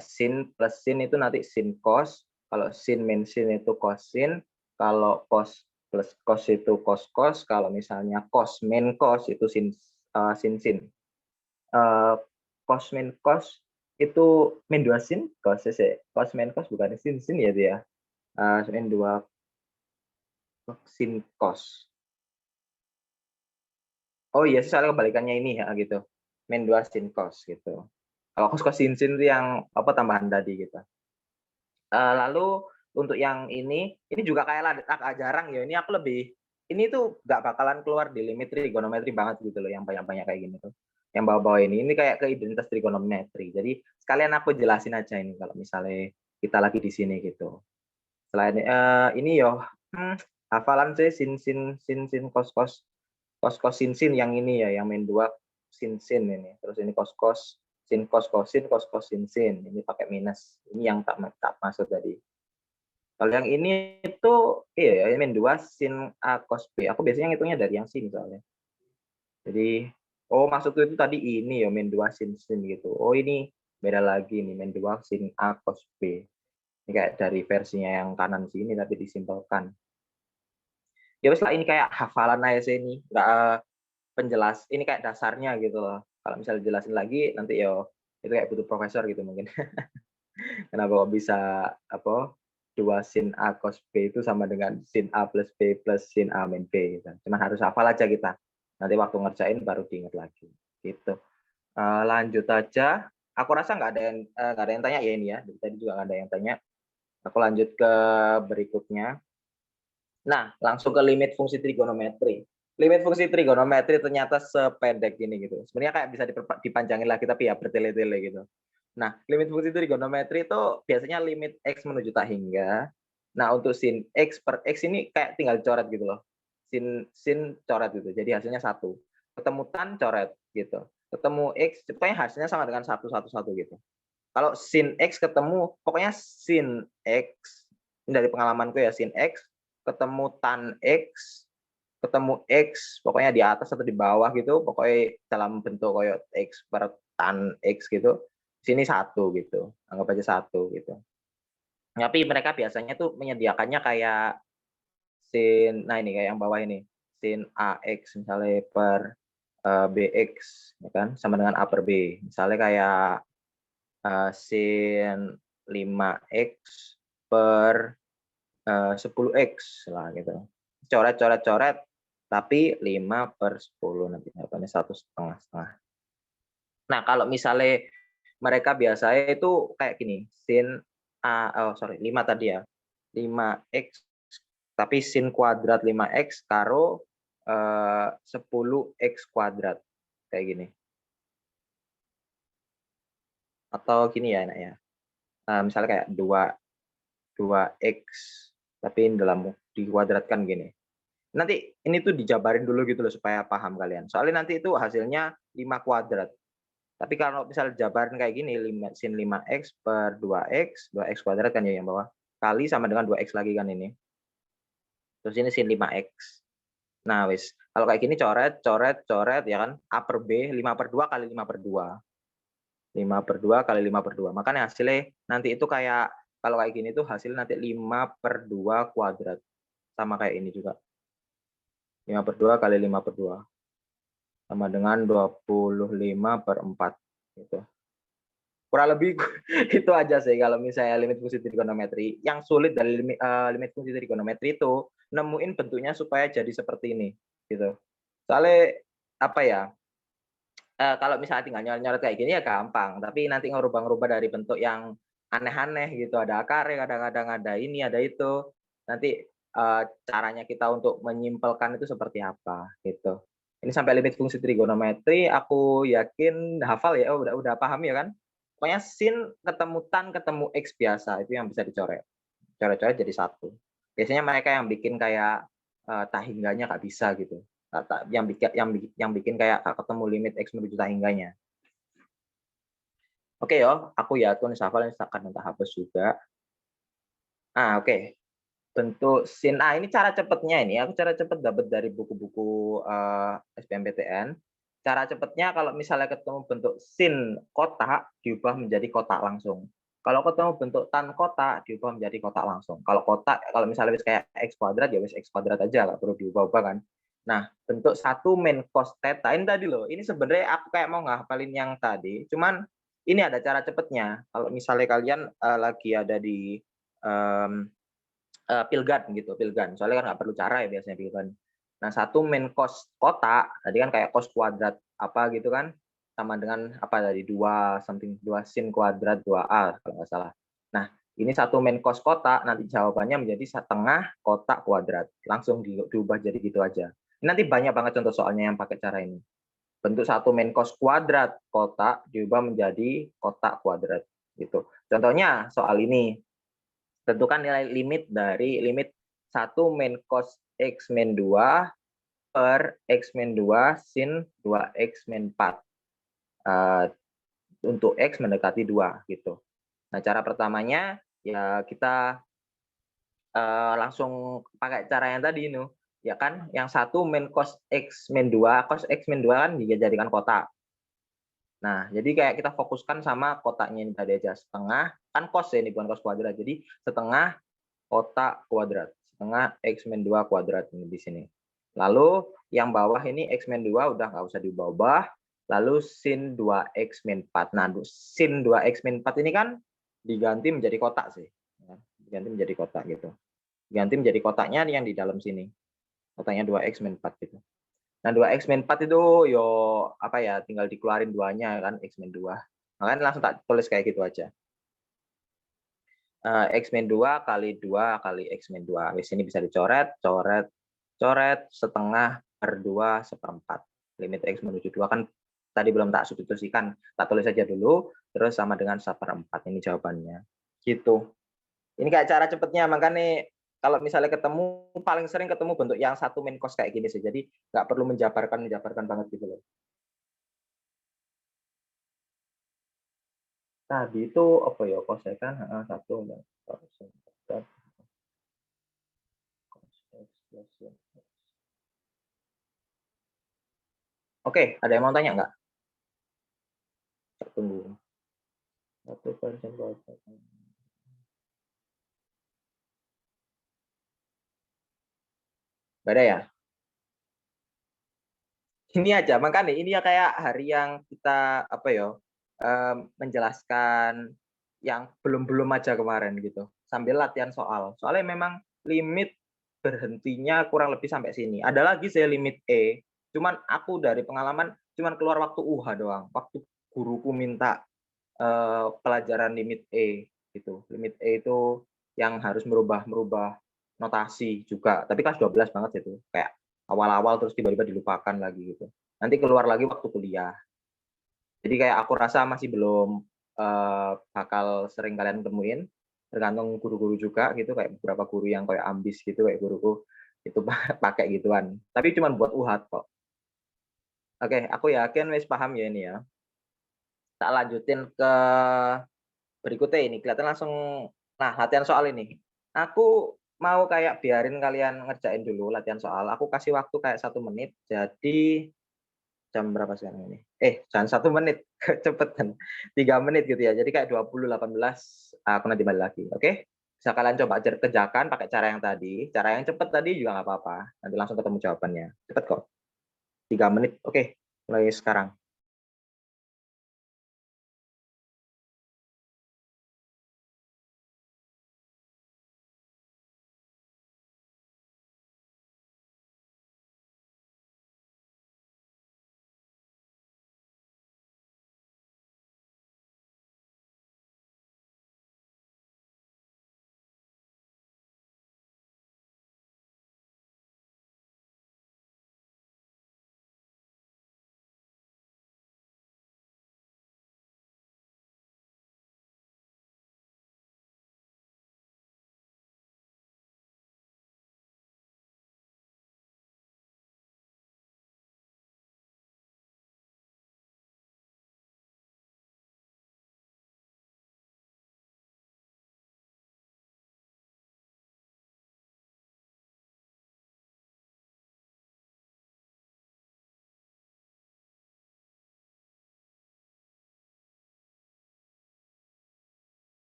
Sin plus sin itu nanti sin cos, kalau sin min sin itu cosin, kalau cos plus cos itu cos, kalau misalnya cos min cos itu sin. Cos min cos itu min 2 sin cos cos min cos bukan sin ya dia. Min 2 sin cos. Oh iya, soalnya kebalikannya ini ya gitu. Min 2 sin cos gitu. Kalau cos sin itu yang tambahan tadi gitu. Lalu untuk yang ini juga kayak agak jarang ya. Ini tuh nggak bakalan keluar di limit trigonometri banget gitu loh, yang banyak-banyak kayak gini tuh. Yang bawah-bawah ini kayak ke identitas trigonometri. Jadi sekalian aku jelasin aja ini kalau misalnya kita lagi di sini gitu. Selain ini yo, hafalan saya sin cos sin yang ini ya, yang min 2 sin ini. Terus ini cos sin cosin sin ini pakai minus. Ini yang tak maksud tadi. Kalau yang ini itu iya ya, min 2 sin A cos B. Aku biasanya ngitungnya dari yang sin soalnya. Jadi maksudku itu tadi ini ya min 2 sin gitu. Oh ini beda lagi nih, min 2 sin A cos B. Ini kayak dari versinya yang kanan sini tapi disimpelkan. Ya wes lah, ini kayak hafalan aja sih ini. Enggak penjelas, ini kayak dasarnya gitu loh. Kalau misalnya jelasin lagi nanti yo itu kayak butuh profesor gitu mungkin. Kenapa kok bisa 2 sin A cos B itu sama dengan sin A plus B plus sin A min B gitu. Cuman harus hafal aja kita. Nanti waktu ngerjain baru diingat lagi. Gitu. Lanjut aja. Aku rasa nggak ada yang tanya ya ini ya. Tadi juga nggak ada yang tanya. Aku lanjut ke berikutnya. Nah, langsung ke limit fungsi trigonometri. Limit fungsi trigonometri ternyata sependek ini gitu. Sebenarnya kayak bisa dipanjangin lagi tapi ya bertele-tele gitu. Nah, limit fungsi trigonometri itu biasanya limit X menuju tak hingga. Nah, untuk sin X per X ini kayak tinggal coret gitu loh. Sin coret gitu. Jadi hasilnya 1. Ketemu tan coret gitu. Ketemu X, pokoknya hasilnya sama dengan 1, 1, 1 gitu. Kalau sin X ketemu, pokoknya sin X, ini dari pengalamanku ya, sin X, ketemu tan X, ketemu X, pokoknya di atas atau di bawah gitu, pokoknya dalam bentuk kayak X per tan X gitu, sini 1 gitu, anggap aja 1 gitu. Tapi mereka biasanya tuh menyediakannya kayak nah ini kayak yang bawah ini, sin AX misalnya per BX, ya kan, sama dengan A per B. Misalnya kayak sin 5X per 10X lah gitu. Coret, tapi 5 per 10 nanti jawabannya 1,5. Nah, kalau misalnya mereka biasanya itu kayak gini, sin A, oh sorry, 5 tadi ya, 5x, tapi sin kuadrat 5x karo 10x kuadrat, kayak gini. Atau gini ya, Nak ya. Misalnya kayak 2x, tapi dalam dikuadratkan gini. Nanti ini tuh dijabarin dulu gitu loh supaya paham kalian. Soalnya nanti itu hasilnya 5 kuadrat. Tapi kalau misalnya jabaran kayak gini, sin 5x per 2x, 2x kuadrat kan ya yang bawah, kali sama dengan 2x lagi kan ini. Terus ini sin 5x. Nah, wis. Kalau kayak gini coret, coret, coret ya kan. A per B, 5 per 2 kali 5 per 2. 5 per 2 kali 5 per 2. Makanya hasilnya nanti itu kayak, kalau kayak gini tuh hasilnya nanti 5 per 2 kuadrat. Sama kayak ini juga. 5 per 2 kali 5 per 2. Sama dengan 25 per 4. Gitu. Kurang lebih itu aja sih kalau misalnya limit fungsi trigonometri. Yang sulit dari limit fungsi trigonometri itu nemuin bentuknya supaya jadi seperti ini gitu. Soalnya apa ya? Kalau misalnya tinggal nyoret-nyoret kayak gini ya gampang, tapi nanti ngerubah-ngerubah dari bentuk yang aneh-aneh gitu, ada akarnya, kadang-kadang ada ini, ada itu. Nanti caranya kita untuk menyimpelkan itu seperti apa gitu. Ini sampai limit fungsi trigonometri aku yakin hafal ya, udah paham ya kan? Pokoknya sin ketemu tan ketemu x biasa itu yang bisa dicoret. Coret-coret jadi satu. Biasanya mereka yang bikin kayak tahingganya nggak bisa gitu. Yang bikin kayak ketemu limit x menuju tahingganya. Oke yo, aku yakin hafal ini akan entah hapus juga. Oke. Bentuk sin A ini cara cepatnya ini, aku cara cepat dapat dari buku-buku SBMPTN. Cara cepatnya kalau misalnya ketemu bentuk sin kotak diubah menjadi kotak langsung. Kalau ketemu bentuk tan kotak diubah menjadi kotak langsung. Kalau kotak, kalau misalnya kayak x kuadrat ya wis x kuadrat aja, nggak perlu diubah-ubah kan. Nah, bentuk 1 min cos theta ini tadi loh. Ini sebenarnya aku kayak mau ngapalin yang tadi, cuman ini ada cara cepatnya. Kalau misalnya kalian lagi ada di Pilgan gitu, Pilgan. Soalnya kan nggak perlu cara ya biasanya Pilgan. Nah, 1 min cos kotak, tadi kan kayak cos kuadrat apa gitu kan, sama dengan apa tadi, 2 something, 2 sin kuadrat 2A kalau nggak salah. Nah, ini 1 min cos kotak, nanti jawabannya menjadi setengah kotak kuadrat. Langsung diubah jadi gitu aja. Nanti banyak banget contoh soalnya yang pakai cara ini. Bentuk 1 min cos kuadrat kotak diubah menjadi kotak kuadrat gitu. Contohnya soal ini, tentukan nilai limit dari limit 1 min cos x min 2 per x min 2 sin 2x min 4. Untuk x mendekati 2 gitu. Nah, cara pertamanya ya kita langsung pakai cara yang tadi ini, ya kan? Yang 1 min cos x min 2, cos x min 2 kan dijadikan kotak. Nah, jadi kayak kita fokuskan sama kotaknya ini tadi aja, setengah, kan cos ya ini bukan cos kuadrat, jadi setengah kotak kuadrat, setengah x min 2 kuadrat ini di sini. Lalu yang bawah ini x min 2 udah nggak usah diubah-ubah, lalu sin 2x min 4. Nah, sin 2x min 4 ini kan diganti menjadi kotak sih. Diganti menjadi kotak gitu. Diganti menjadi kotaknya yang di dalam sini. Kotaknya 2x min 4 gitu. Nah, 2x min 4 itu yo apa ya, tinggal dikeluarin 2-nya kan, x min 2. Makanya langsung tak tulis kayak gitu aja. X min 2 kali 2 kali x min 2. Di sini bisa dicoret, coret, coret, setengah per 2 seperempat. Limit x menuju 2 kan tadi belum tak substitusikan. Tak tulis saja dulu, terus sama dengan seperempat. Ini jawabannya. Gitu. Ini kayak cara cepatnya, makanya kalau misalnya ketemu, paling sering ketemu bentuk yang 1 min cos kayak gini sih. Jadi nggak perlu menjabarkan banget gitu loh. Tadi itu apa ya, cos kan 1 Oke, ada yang mau tanya nggak? Tunggu. 1% Nggak ada ya? Ini aja, makanya ini ya kayak hari yang kita apa ya, menjelaskan yang belum-belum aja kemarin gitu, sambil latihan soal. Soalnya memang limit berhentinya kurang lebih sampai sini. Ada lagi saya limit E, cuman aku dari pengalaman cuman keluar waktu UH doang. Waktu guruku minta pelajaran limit E gitu. Limit E itu yang harus merubah notasi juga, tapi kelas 12 banget itu, kayak awal-awal terus tiba-tiba dilupakan lagi gitu. Nanti keluar lagi waktu kuliah. Jadi kayak aku rasa masih belum bakal sering kalian temuin, tergantung guru-guru juga gitu, kayak beberapa guru yang kayak ambis gitu, kayak guruku itu pakai gituan. Tapi cuma buat UHAT kok. Oke, aku yakin wis paham ya ini ya. Tak lanjutin ke berikutnya ini, kelihatan langsung nah latihan soal ini. Aku mau kayak biarin kalian ngerjain dulu latihan soal, aku kasih waktu kayak 1 menit, jadi jam berapa sekarang ini? Jangan 1 menit, cepetan, 3 menit gitu ya, jadi kayak 20, 18, aku nanti balik lagi, oke? Bisa kalian coba kerjakan pakai cara yang tadi, cara yang cepet tadi juga nggak apa-apa, nanti langsung ketemu jawabannya, cepet kok, 3 menit, oke, mulai sekarang.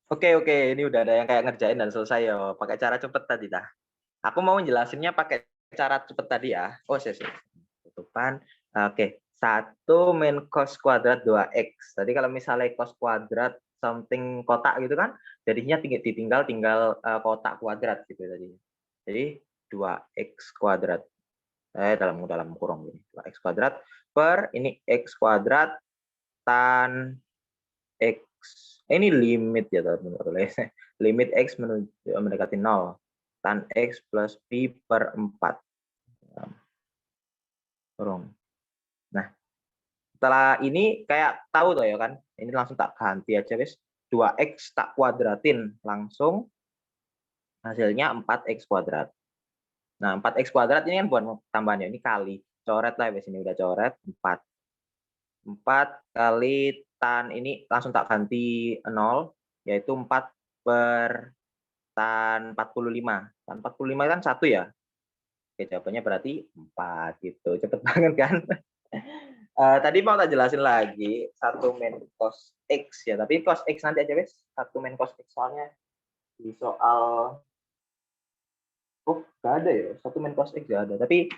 Oke, ini udah ada yang kayak ngerjain dan selesai ya, pakai cara cepet tadi dah. Aku mau jelasinnya pakai cara cepet tadi ya. Oh, sih. Tutupan. Oke, 1 min cos kuadrat 2x. Tadi kalau misalnya cos kuadrat something kotak gitu kan, jadinya tinggal kotak kuadrat gitu tadi. Jadi 2x kuadrat. Dalam kurung ini. 2x kuadrat per ini x kuadrat tan x. Ini limit ya teman-teman. Limit x mendekati 0. Tan x plus pi per 4. Kurung. Nah, setelah ini kayak tahu tuh ya kan, ini langsung tak ganti aja wis, 2x tak kuadratin langsung hasilnya 4x kuadrat. Nah, 4x kuadrat ini kan buat tambahannya, ini kali, coret lah wis, ini udah coret 4. 4 kali tan ini langsung tak ganti 0, yaitu 4 per tan 45. Tan 45 kan 1 ya. Oke, jawabannya berarti 4 gitu. Cepet banget kan? Tadi mau tak jelasin lagi 1 min cos X ya, tapi cos X nanti aja wes, 1 min cos X soalnya di soal nggak ada ya, 1 min cos X nggak ada, tapi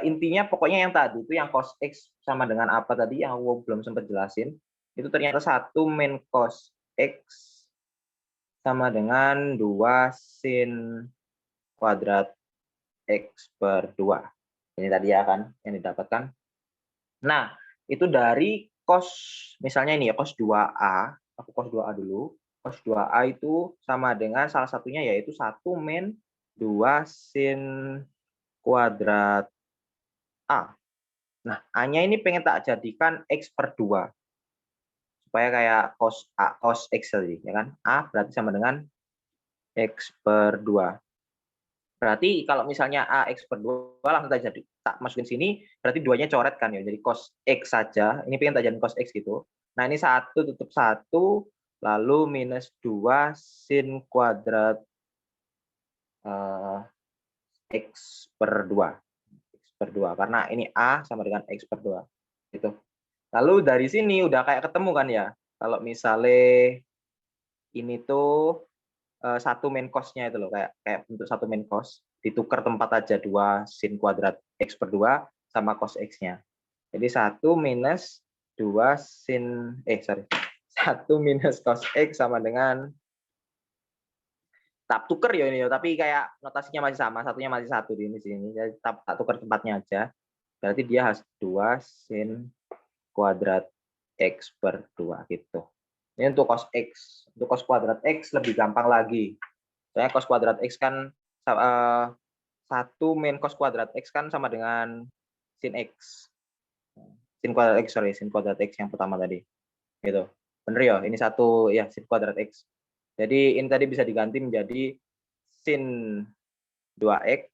intinya pokoknya yang tadi itu yang cos X sama dengan apa tadi yang aku belum sempat jelasin, itu ternyata 1 min cos X sama dengan 2 sin kuadrat X per 2. Ini tadi ya kan yang didapatkan. Nah, itu dari cos, misalnya ini ya, cos 2A, aku cos 2A dulu. Cos 2A itu sama dengan salah satunya yaitu 1 min 2 sin kuadrat A. Nah, A-nya ini pengen tak jadikan X per 2. supaya kayak cos A cos X tadi, ya kan? A berarti sama dengan X per 2. Berarti kalau misalnya A X per 2 langsung saja tak masukin sini, berarti 2-nya coret kan ya. Jadi cos X saja, ini pengen tak jadi cos X gitu. Nah ini 1 tutup 1, lalu minus 2 sin kuadrat X per 2. X per 2, karena ini A sama dengan X per 2. Gitu. Lalu dari sini udah kayak ketemu kan ya. Kalau misalnya ini tuh satu main cost-nya itu loh, kayak bentuk satu main cost, ditukar tempat aja 2 sin kuadrat X per 2 sama cos X-nya. Jadi 1 minus 2 sin, 1 minus cos X sama dengan, tak tuker ya ini ya, tapi kayak notasinya masih sama, satunya masih 1 di sini. Jadi tak tukar tempatnya aja. Berarti dia harus 2 sin kuadrat X per 2 gitu. Ini untuk cos X. Untuk cos kuadrat X lebih gampang lagi. Soalnya cos kuadrat X kan 1 min cos kuadrat X kan sama dengan sin X. Sin kuadrat X yang pertama tadi. Gitu. Bener ya? Ini 1 ya sin kuadrat X. Jadi ini tadi bisa diganti menjadi sin 2X.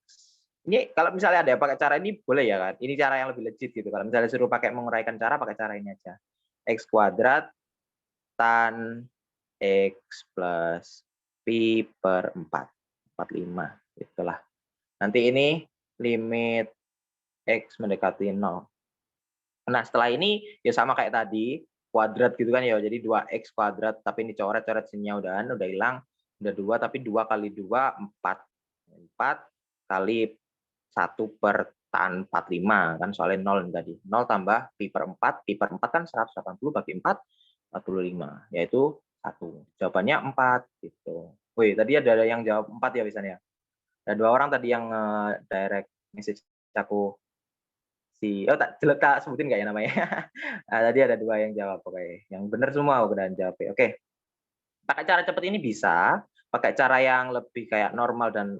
Ini kalau misalnya ada yang pakai cara ini boleh ya kan? Ini cara yang lebih legit gitu. Kalau misalnya suruh pakai menguraikan cara, pakai cara ini aja. X kuadrat tan X plus pi per 4. 45. Itulah. Nanti ini limit X mendekati 0. Nah, setelah ini ya sama kayak tadi, kuadrat gitu kan ya. Jadi 2X kuadrat, tapi ini coret-coret sinnya udah hilang. Udah 2, tapi 2 kali 2, 4. 4 kali 1 per tan 45, kan soalnya 0 tadi. 0 tambah pi per 4, pi per 4 kan 180 bagi 4, 45, yaitu 1. Jawabannya 4, gitu. Wih, tadi ada yang jawab 4 ya misalnya. Ada 2 orang tadi yang direct message aku, tak sebutin nggak ya namanya? Nah, tadi ada 2 yang jawab, oke. Yang benar semua udah jawab. Oke. Pakai cara cepat ini bisa, pakai cara yang lebih kayak normal dan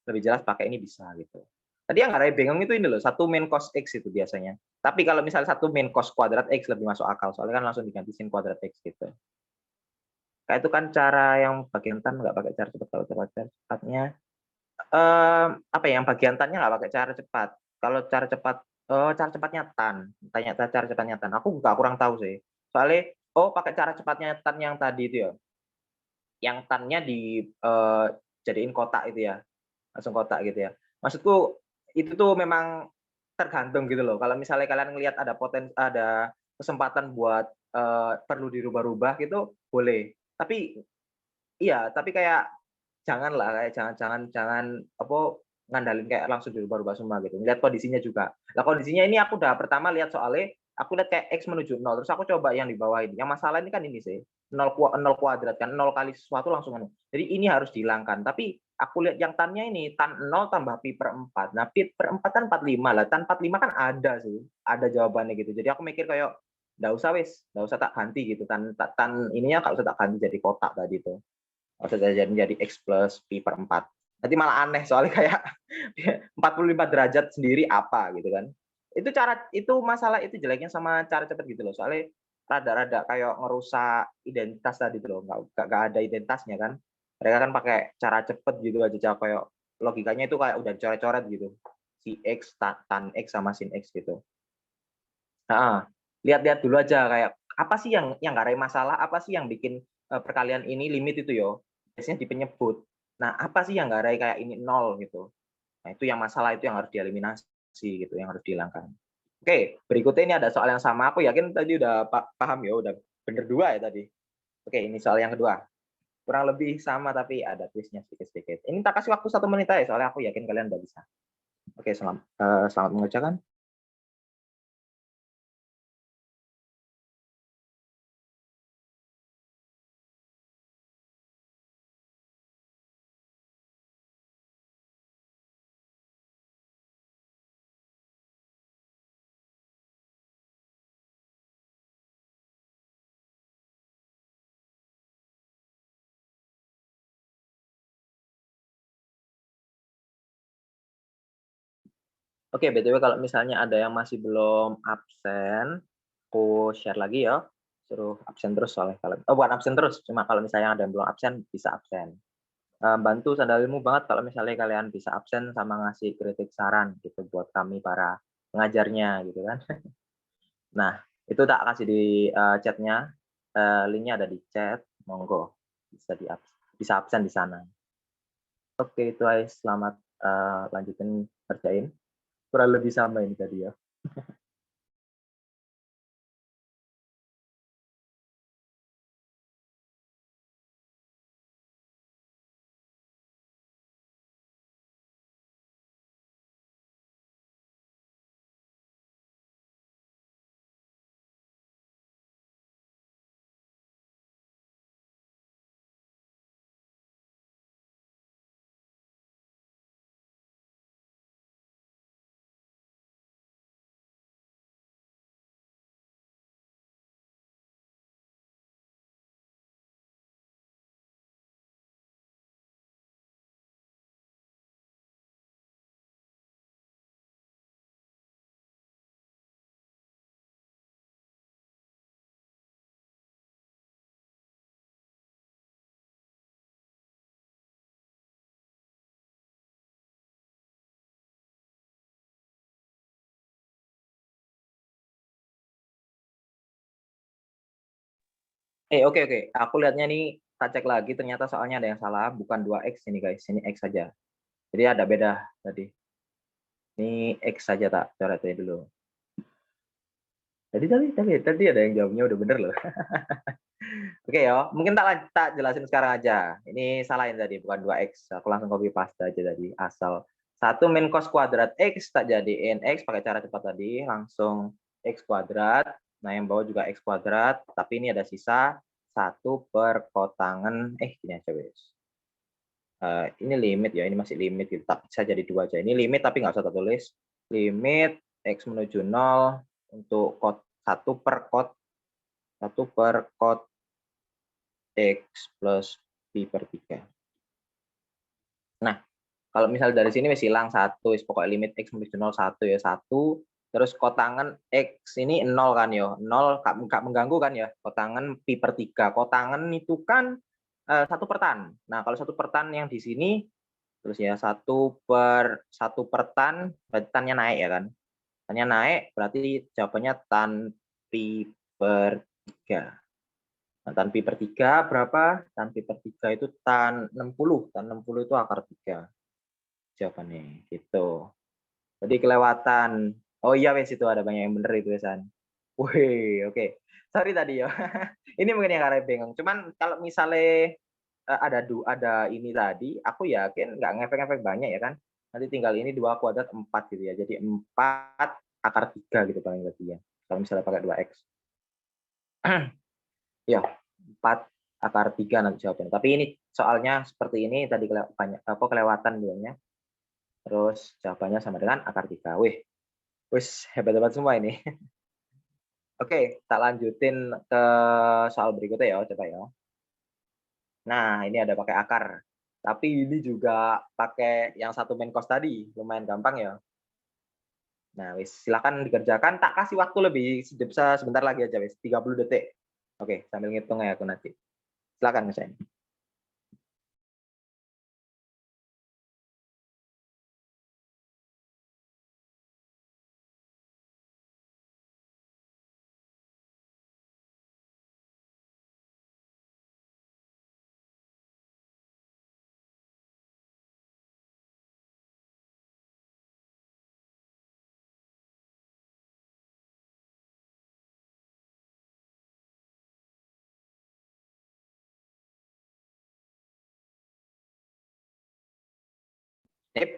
lebih jelas pakai ini bisa gitu. Tadi yang Ray bingung itu ini loh, 1 min cos X itu biasanya. Tapi kalau misalnya 1 min cos kuadrat X lebih masuk akal, soalnya kan langsung diganti sin kuadrat X gitu. Kayak itu kan cara yang bagian tan nggak pakai cara cepat. Kalau cara cepatnya, apa ya, yang bagian tan-nya nggak pakai cara cepat. Kalau cara cepat, cara cepatnya tan. Tanya cara cepatnya tan. Aku nggak kurang tahu sih. Soalnya, pakai cara cepatnya tan yang tadi itu ya. Yang tan-nya jadiin kotak itu ya, langsung kotak gitu ya. Maksudku itu tuh memang tergantung gitu loh. Kalau misalnya kalian ngelihat ada kesempatan buat perlu dirubah-rubah gitu, boleh. Tapi iya, tapi kayak janganlah, kayak jangan ngandalin kayak langsung dirubah-rubah semua gitu. Lihat kondisinya juga. Lah kondisinya ini aku udah pertama lihat soalnya, aku lihat kayak X menuju 0, terus aku coba yang di bawah ini. Yang masalah ini kan ini sih, 0 kuadrat kan, 0 kali sesuatu langsung anu. Jadi ini harus dihilangkan. Tapi aku lihat yang tan-nya ini, tan 0 tambah pi per 4. Nah, pi per 4 kan 45 lah. Tan 45 kan ada sih, ada jawabannya gitu. Jadi aku mikir kayak nggak usah tak ganti gitu. Tan ininya nggak usah tak ganti jadi kotak tadi tuh. Maksudnya jadi X plus pi per 4. Nanti malah aneh soalnya kayak 45 derajat sendiri apa gitu kan. Itu masalah itu jeleknya sama cara cepet gitu loh. Soalnya rada-rada kayak ngerusak identitas tadi tuh loh. Nggak ada identitasnya kan. Mereka kan pakai cara cepet gitu aja, kayak logikanya itu kayak udah coret-coret gitu. Si X, tan X sama sin X gitu. Nah, lihat-lihat dulu aja kayak apa sih yang nggak ada masalah, apa sih yang bikin perkalian ini limit itu yo. Biasanya di penyebut. Nah, apa sih yang nggak ada kayak ini 0 gitu. Nah, itu yang masalah itu yang harus dieliminasi gitu, yang harus dihilangkan. Oke, berikutnya ini ada soal yang sama. Aku yakin tadi udah paham ya, udah bener 2 ya tadi. Oke, ini soal yang kedua. Kurang lebih sama tapi ada twist-nya sedikit-sedikit. Ini tak kasih waktu 1 menit aja soalnya aku yakin kalian udah bisa. Oke, selamat mengerjakan. Oke, BTW kalau misalnya ada yang masih belum absen, aku share lagi ya. suruh absen terus soalnya kalau bukan absen terus, cuma kalau misalnya ada yang belum absen bisa absen. Bantu sandalmu banget kalau misalnya kalian bisa absen sama ngasih kritik saran gitu buat kami para pengajarnya gitu kan. Nah, itu tak kasih di chat-nya, link-nya ada di chat, monggo bisa absen di sana. Oke, itu aja, selamat lanjutin kerjain. Kurang lebih sama ini tadi ya. Oke, oke. Aku lihatnya nih, tak cek lagi ternyata soalnya ada yang salah, bukan 2X ini guys, ini X saja. Jadi ada beda tadi. Ini X saja tak coretnya dulu. Tadi ada yang jawabnya udah bener loh. Oke ya, mungkin tak jelasin sekarang aja. Ini salahin tadi, bukan 2X. Aku langsung copy paste aja tadi, asal. 1 min cos kuadrat X tak jadiin X pakai cara cepat tadi, langsung X kuadrat. Nah, yang bawah juga X kuadrat, tapi ini ada sisa 1 per kotangan, gini aja wes. Ini limit ya, ini masih limit gitu, tapi bisa jadi 2 aja. Ini limit tapi nggak usah tak tulis. Limit X menuju 0 untuk kot 1 per kot X plus pi per 3. Nah, kalau misal dari sini wis hilang 1, pokoknya limit X menuju 0, 1 ya, 1. Terus kotangan X ini 0 kan ya, 0 nggak mengganggu kan ya, kotangan pi per 3. Kotangan itu kan 1 per tan. Nah, kalau 1 per tan yang di sini, terus ya 1 per tan, berarti tannya naik ya kan. Tannya naik, berarti jawabannya tan pi per 3. Nah, tan pi per 3 berapa? Tan pi per 3 itu tan 60. Tan 60 itu akar 3 jawabannya, gitu. Jadi kelewatan. Oh iya wes, itu ada banyak yang bener itu wesan. Wih, oke. Sorry tadi ya. Ini mungkin yang kalian bingung. Cuman kalau misalnya ada ini tadi, aku yakin nggak ngefek-ngefek banyak ya kan. Nanti tinggal ini 2 kuadrat 4 gitu ya. Jadi 4 akar 3 gitu paling berarti ya. Kalau misalnya pakai 2X. Ya, 4 akar 3 nanti jawabannya. Tapi ini soalnya seperti ini tadi banyak kelewatan bilangnya. Terus jawabannya sama dengan akar 3. Wih, wis hebat-hebat semua ini. Oke, tak lanjutin ke soal berikutnya ya, coba ya. Nah, ini ada pakai akar. Tapi ini juga pakai yang 1 main cos tadi, lumayan gampang ya. Nah, wis silakan dikerjakan, tak kasih waktu lebih sebentar lagi aja wis, 30 detik. Oke, sambil ngitung ya aku nanti. Silakan ngesain.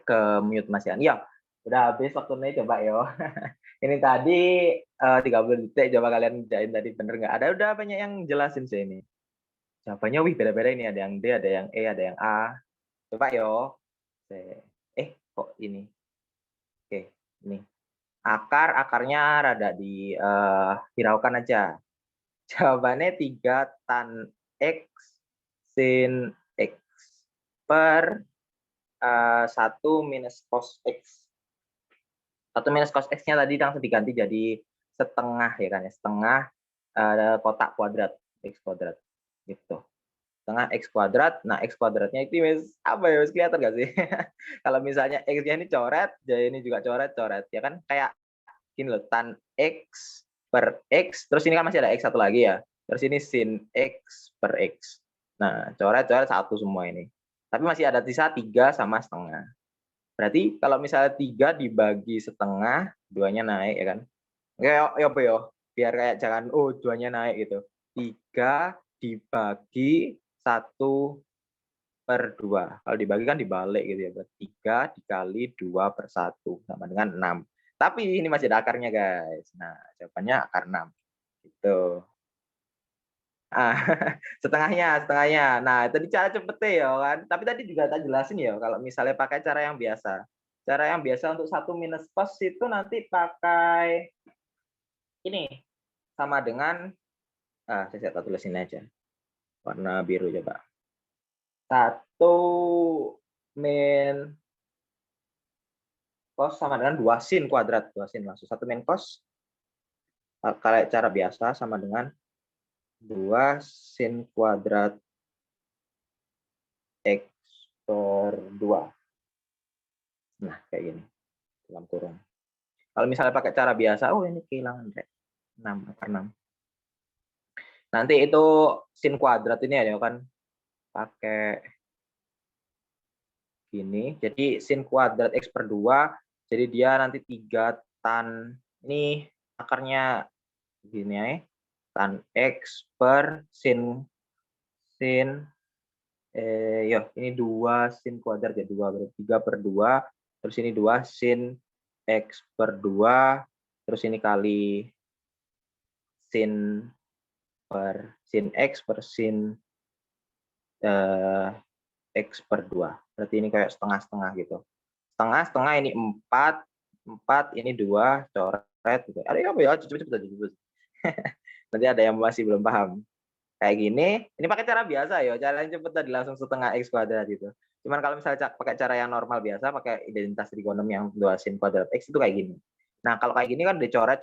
Ke mute Mas Yan. Ya, udah habis waktunya, coba ya. Ini tadi 30 detik, coba kalian kerjain tadi bener nggak? Ada udah banyak yang jelasin sih ini. Jawabannya wih beda-beda ini, ada yang D, ada yang E, ada yang A. Coba yo. Kok ini? Oke, ini. Akarnya rada di hiraukan aja. Jawabannya 3 tan X sin X per 1 minus cos X. 1 minus cos X-nya tadi langsung diganti jadi setengah ya kan ya, setengah kotak kuadrat, X kuadrat, gitu. Setengah X kuadrat, nah X kuadratnya itu apa ya, kelihatan nggak sih? Kalau misalnya X-nya ini coret, Y ini juga coret, ya kan? Kayak gini loh, tan X per X, terus ini kan masih ada X satu lagi ya, terus ini sin X per X. Nah, coret-coret satu semua ini. Tapi masih ada sisa 3 sama setengah. Berarti kalau misalnya 3 dibagi setengah, 2-nya naik ya kan? Ya apa ya? Biar kayak jangan, oh 2-nya naik gitu. 3 dibagi 1/2. Kalau dibagi kan dibalik gitu ya. Berarti 3 dikali 2/1 sama dengan 6. Tapi ini masih ada akarnya guys. Nah, jawabannya akar 6. Gitu. Ah, setengahnya. Nah, tadi cara cepetnya ya kan. Tapi tadi juga tak jelasin ya, kalau misalnya pakai cara yang biasa. Cara yang biasa untuk 1 minus cos itu nanti pakai ini, sama dengan, saya tulis ini aja, warna biru coba. 1 min cos sama dengan 2 sin kuadrat. 2 sin maksud 1 min cos, kalau cara biasa sama dengan 2 sin kuadrat X per 2. Nah, kayak gini, dalam kurung. Kalau misalnya pakai cara biasa, oh ini kehilangan kayak 6, akar 6. Nanti itu sin kuadrat ini ya kan pakai gini. Jadi sin kuadrat X per 2, jadi dia nanti 3 tan, ini akarnya gini ya, tan X per sin ini 2 sin kuadrat ya, 2 berarti 3/2, terus ini 2 sin X per 2, terus ini kali sin X per sin X per 2. Berarti ini kayak setengah-setengah gitu. Setengah ini 4 ini 2, coret gitu. Ada apa ya? Cepet. Nanti ada yang masih belum paham. Kayak gini, ini pakai cara biasa ya, cara yang cepet tadi langsung setengah X kuadrat gitu. Cuman kalau misalnya pakai cara yang normal biasa, pakai identitas trigonom yang 2 sin kuadrat X itu kayak gini. Nah, kalau kayak gini kan dicoret,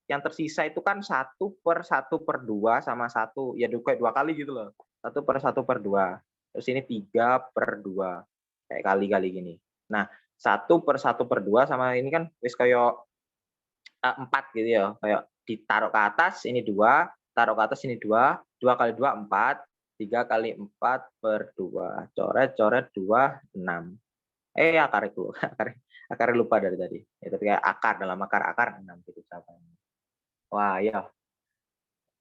yang tersisa itu kan 1/1/2 sama 1, ya kayak 2 kali gitu loh. 1/1/2. Terus ini 3/2. Kayak kali-kali gini. Nah, 1/1/2 sama ini kan wis kayak 4 gitu ya. Kayak ditaruh ke atas ini 2, taruh ke atas ini 2, 2 kali 2 4, 3 kali 4/2. Coret 2, 6. Akar itu. Akar lupa dari tadi. Itu kayak akar dalam akar 6 gitu jawabannya. Wah, ya.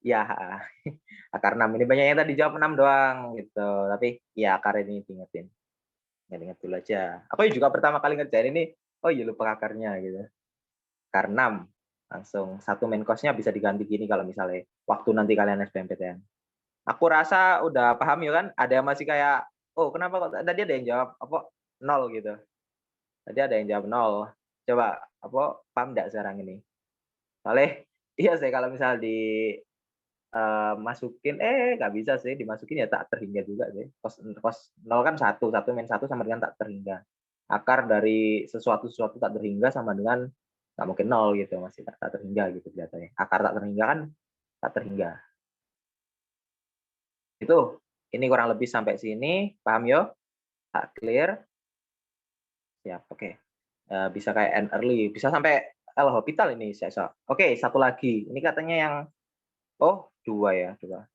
Ya, akar 6 ini banyak yang tadi jawab 6 doang gitu. Tapi ya akar ini diingetin. Ingat dulu aja. Aku juga pertama kali ngerjain ini, oh iya lupa akarnya gitu. Akar 6. Langsung 1 main cost-nya bisa diganti gini kalau misalnya waktu nanti kalian SBMPTN. Aku rasa udah paham ya kan? Ada yang masih kayak, oh kenapa kok tadi ada yang jawab apa 0 gitu. Tadi ada yang jawab 0. Coba apa paham enggak sekarang ini? Soalnya iya sih kalau misal masukin nggak bisa sih dimasukin ya tak terhingga juga sih. Kos 0 kan 1 min 1 sama dengan tak terhingga. Akar dari sesuatu tak terhingga sama dengan nggak mungkin 0 gitu, masih tak terhingga gitu kelihatannya. Akar tak terhingga kan tak terhingga. Itu, ini kurang lebih sampai sini, paham yo? Clear? Siap, oke. Bisa kayak end early, bisa sampai L hospital ini saya. Oke, satu lagi. Ini katanya yang, oh 2 ya, coba.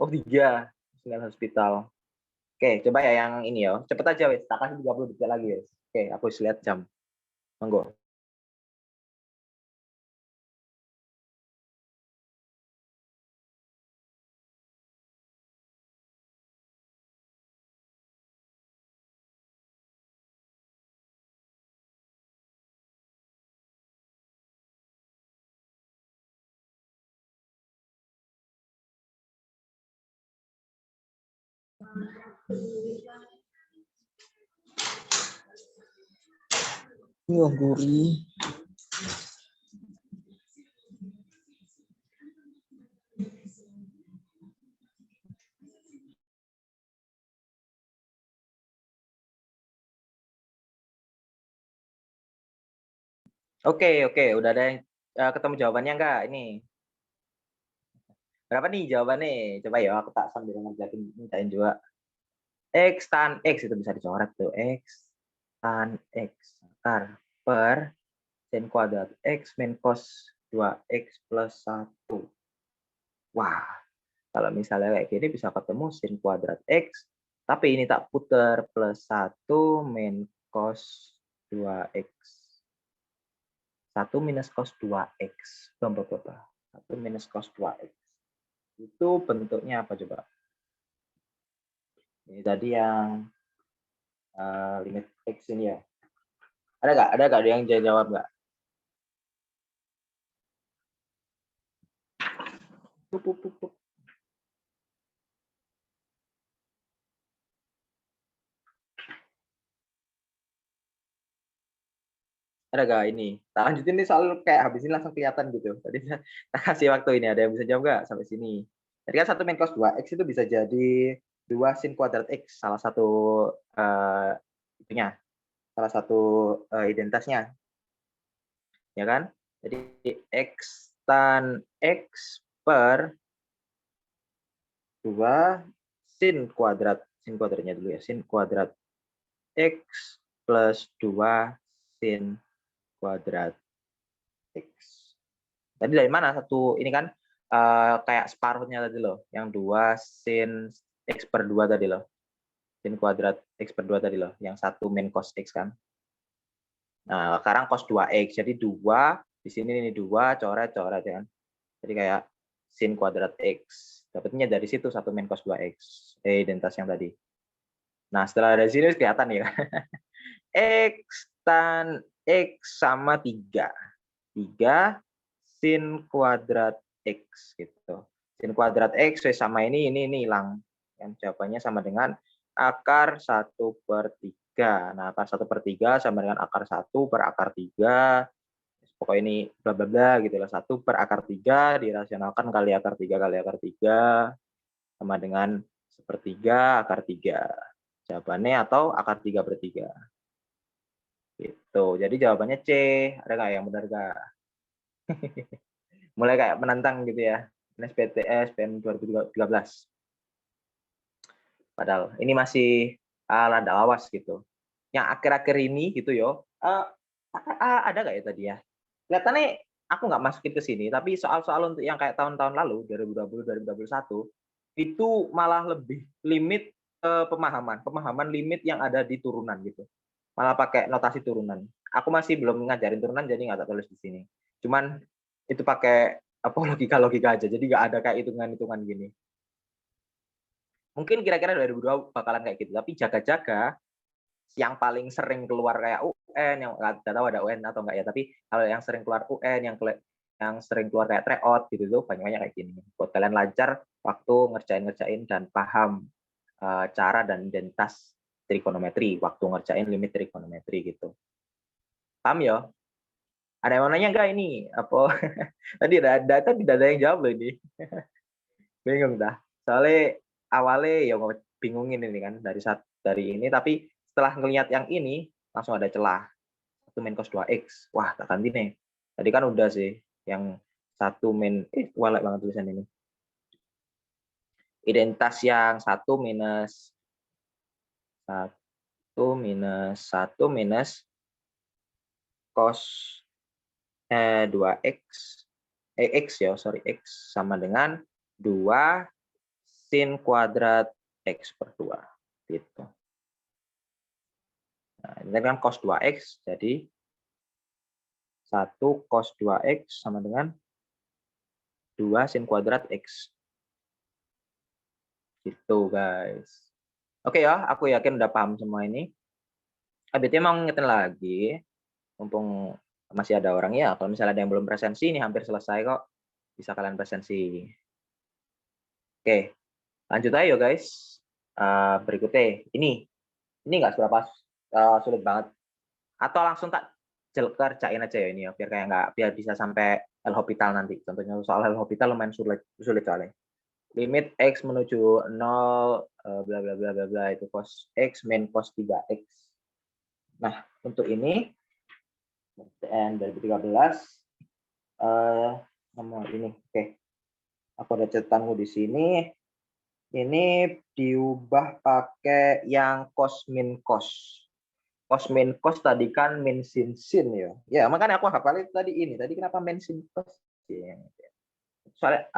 Oh 3, National Hospital. Oke, coba ya yang ini ya. Cepet aja wes, tak kasih 30 detik lagi wes. Oke, aku lihat jam. Monggo. Wah, gurih. Oke, udah ada yang ketemu jawabannya enggak ini? Berapa nih jawabannya? Coba ya, aku tak sambil ngerjain juga. X tan X itu bisa dicoret tuh. X tan X akar per sin kuadrat X min cos 2X plus 1. Wah, kalau misalnya kayak gini bisa ketemu sin kuadrat X, tapi ini tak puter plus 1 min cos 2X. 1 minus cos 2X. 1 minus cos 2X. Itu bentuknya apa coba? Ini tadi yang limit X ini ya. Ada nggak yang jawab nggak? Ada gak ini? Tak lanjutin nih soal kayak habis ini langsung kelihatan gitu. Tadi saya kasih waktu ini, ada yang bisa jawab nggak sampai sini? Jadi kan 1 min cos 2X itu bisa jadi 2 sin kuadrat X, salah satu itunya, salah satu identitasnya. Ya kan? Jadi X tan X per 2 sin kuadratnya dulu ya, sin kuadrat X plus 2 sin kuadrat X. Tadi dari mana satu ini kan kayak separuhnya tadi loh, yang 2 sin X per 2 tadi loh. Sin kuadrat X per 2 tadi loh, yang 1 min cos X kan. Nah, sekarang cos 2X, jadi 2, di sini ini 2, coret-coret ya kan. Jadi kayak sin kuadrat X. Dapatnya dari situ 1 min cos 2X, identitas yang tadi. Nah, setelah dari sini kelihatan ya. X tan X sama 3. 3 sin kuadrat X gitu. Sin kuadrat X sama ini hilang. Yang jawabannya sama dengan akar 1/3. Nah, akar 1/3 sama dengan akar 1 per akar 3. Pokoknya ini bla bla bla gitu lah. 1 per akar 3 dirasionalkan kali akar 3 kali akar 3 sama dengan 1/3 akar 3. Jawabannya atau akar 3/3. Gitu. Jadi jawabannya C. Ada nggak yang benar nggak? Mulai kayak menantang gitu ya. SPTS PM 2013. Padahal ini masih rada awas gitu. Yang akhir-akhir ini gitu yo. Ada nggak ya tadi ya? Kelihatannya aku nggak masukin ke sini, tapi soal-soal untuk yang kayak tahun-tahun lalu 2020 2021 itu malah lebih limit pemahaman limit yang ada di turunan gitu. Malah pakai notasi turunan. Aku masih belum ngajarin turunan jadi nggak tak tulis di sini. Cuman itu pakai apa logika aja. Jadi nggak ada kayak hitungan-hitungan gini. Mungkin kira-kira 2002 bakalan kayak gitu, tapi jaga-jaga yang paling sering keluar kayak UN, yang nggak tahu ada UN atau enggak ya, tapi kalau yang sering keluar UN, yang sering keluar kayak tryout gitu tuh banyak-banyak kayak gini. Buat kalian lancar waktu ngerjain dan paham cara dan identitas trigonometri waktu ngerjain limit trigonometri gitu. Paham ya? Ada yang mau nanya nggak ini? Apa tadi tidak ada yang jawab loh ini. Bingung dah. Soalnya awalnya ya bingungin ini kan dari ini, tapi setelah ngelihat yang ini langsung ada celah. 1 min cos 2X. Wah, tak ganti nih. Tadi kan udah sih yang 1 min walek banget tulisan ini. Identitas yang 1 minus 1 minus cos 2X X ya, sorry X sama dengan 2 sin kuadrat X per 2 gitu. Nah, ini kan cos 2X, jadi 1 cos 2X sama dengan 2 sin kuadrat X. Gitu, guys. Oke ya, aku yakin udah paham semua ini. ABT mau ngingetin lagi, mumpung masih ada orang ya, kalau misalnya ada yang belum presensi, ini hampir selesai kok. Bisa kalian presensi. Oke, lanjut aja yuk, guys. Berikutnya, ini nggak seberapa sulit banget. Atau langsung tak kerjain aja ya ini ya, biar bisa sampai L'Hopital nanti. Contohnya soal L'Hopital lumayan sulit soalnya. Limit X menuju 0, bla bla bla bla bla, itu cos X min cos 3X. Nah, untuk ini, PTN 2013, nomor ini, oke. Aku ada catatanku di sini. Ini diubah pakai yang cos min cos. Cos min cos tadi kan min sin sin ya. Ya, makanya aku hafal itu tadi ini. Tadi kenapa min sin cos? Soalnya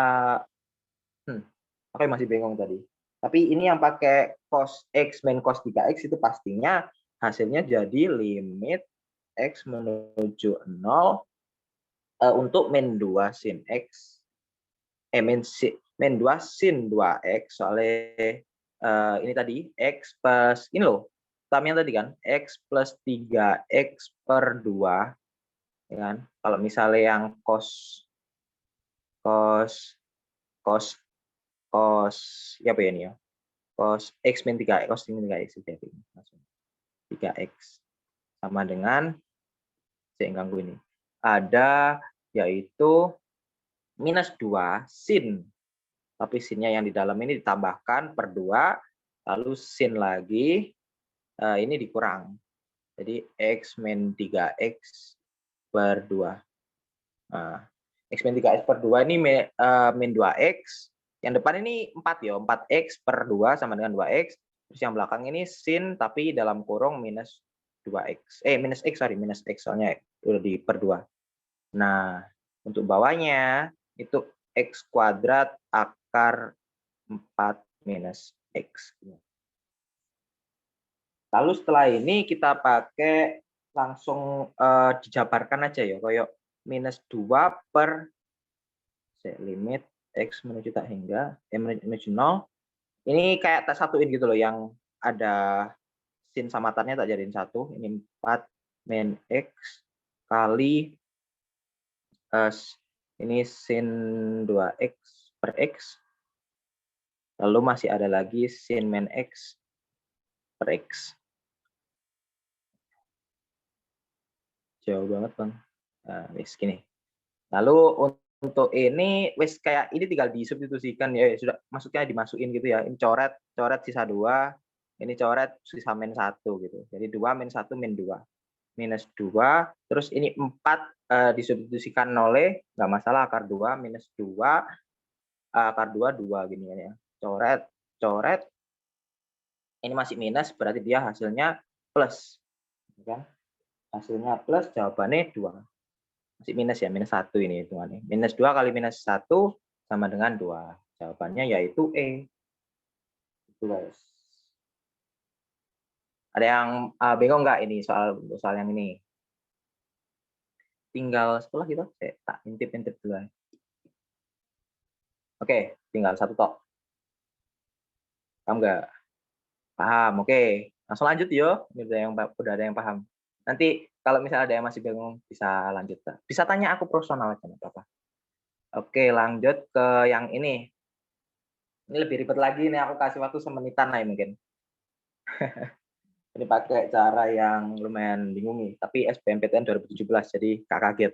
aku masih bingung tadi. Tapi ini yang pakai cos X min cos 3X itu pastinya hasilnya jadi limit X menuju 0 untuk min 2 sin X. Min 2 sin 2X. Soalnya ini tadi X plus, ini loh. Tamnya tadi kan, X plus 3X per 2. Ya kan? Kalau misalnya yang cos ya apa ya ini ya? Cos X min 3X, cos min 3X jadi langsung 3X sama dengan ganggu ini. Ada yaitu minus 2 sin. Tapi sinnya yang di dalam ini ditambahkan per 2, lalu sin lagi, ini dikurang. Jadi X min 3X per 2. Nah, X min 3X per 2 ini min 2X. Yang depan ini 4 ya, 4X per 2 sama dengan 2X. Terus yang belakang ini sin tapi dalam kurung minus 2X. Minus X soalnya udah di per 2. Nah, untuk bawahnya itu X kuadrat akar 4 minus X. Lalu setelah ini kita pakai langsung dijabarkan aja ya, kayak minus 2 per limit X menuju tak hingga, menuju 0. Ini kayak tak satuin gitu loh, yang ada sin samatannya tak jadiin 1. Ini 4 min X kali ini sin 2X per X. Lalu masih ada lagi sin min X per X. Jauh banget bang. Nah, wis gini. Lalu untuk ini wis kayak ini tinggal disubstitusikan ya, sudah maksudnya dimasukin gitu ya. Ini coret sisa 2, ini coret sisa min 1 gitu. Jadi 2 min 1 min 2. Minus 2, terus ini 4 disubstitusikan oleh nggak masalah akar 2 minus 2 akar 2 2 gini ya. Coret. Ini masih minus berarti dia hasilnya plus. Kan? Hasilnya plus, jawabannya 2. Masih minus ya, minus 1 ini hitungannya. Minus 2 kali minus 1 sama dengan 2. Jawabannya yaitu E. Itu guys. Ada yang bingung nggak ini soal yang ini? Tinggal setelah gitu, saya tak intip-intip dulu. Oke, tinggal satu tok. Paham nggak? Paham, oke. Langsung lanjut yo. Ini udah ada yang paham. Nanti kalau misalnya ada yang masih bingung, bisa lanjut. Bisa tanya aku personal aja, nggak apa-apa. Oke, lanjut ke yang ini. Ini lebih ribet lagi nih, aku kasih waktu semenitan lah mungkin. Ini pakai cara yang lumayan bingung nih, tapi SBMPTN 2017, jadi nggak kaget.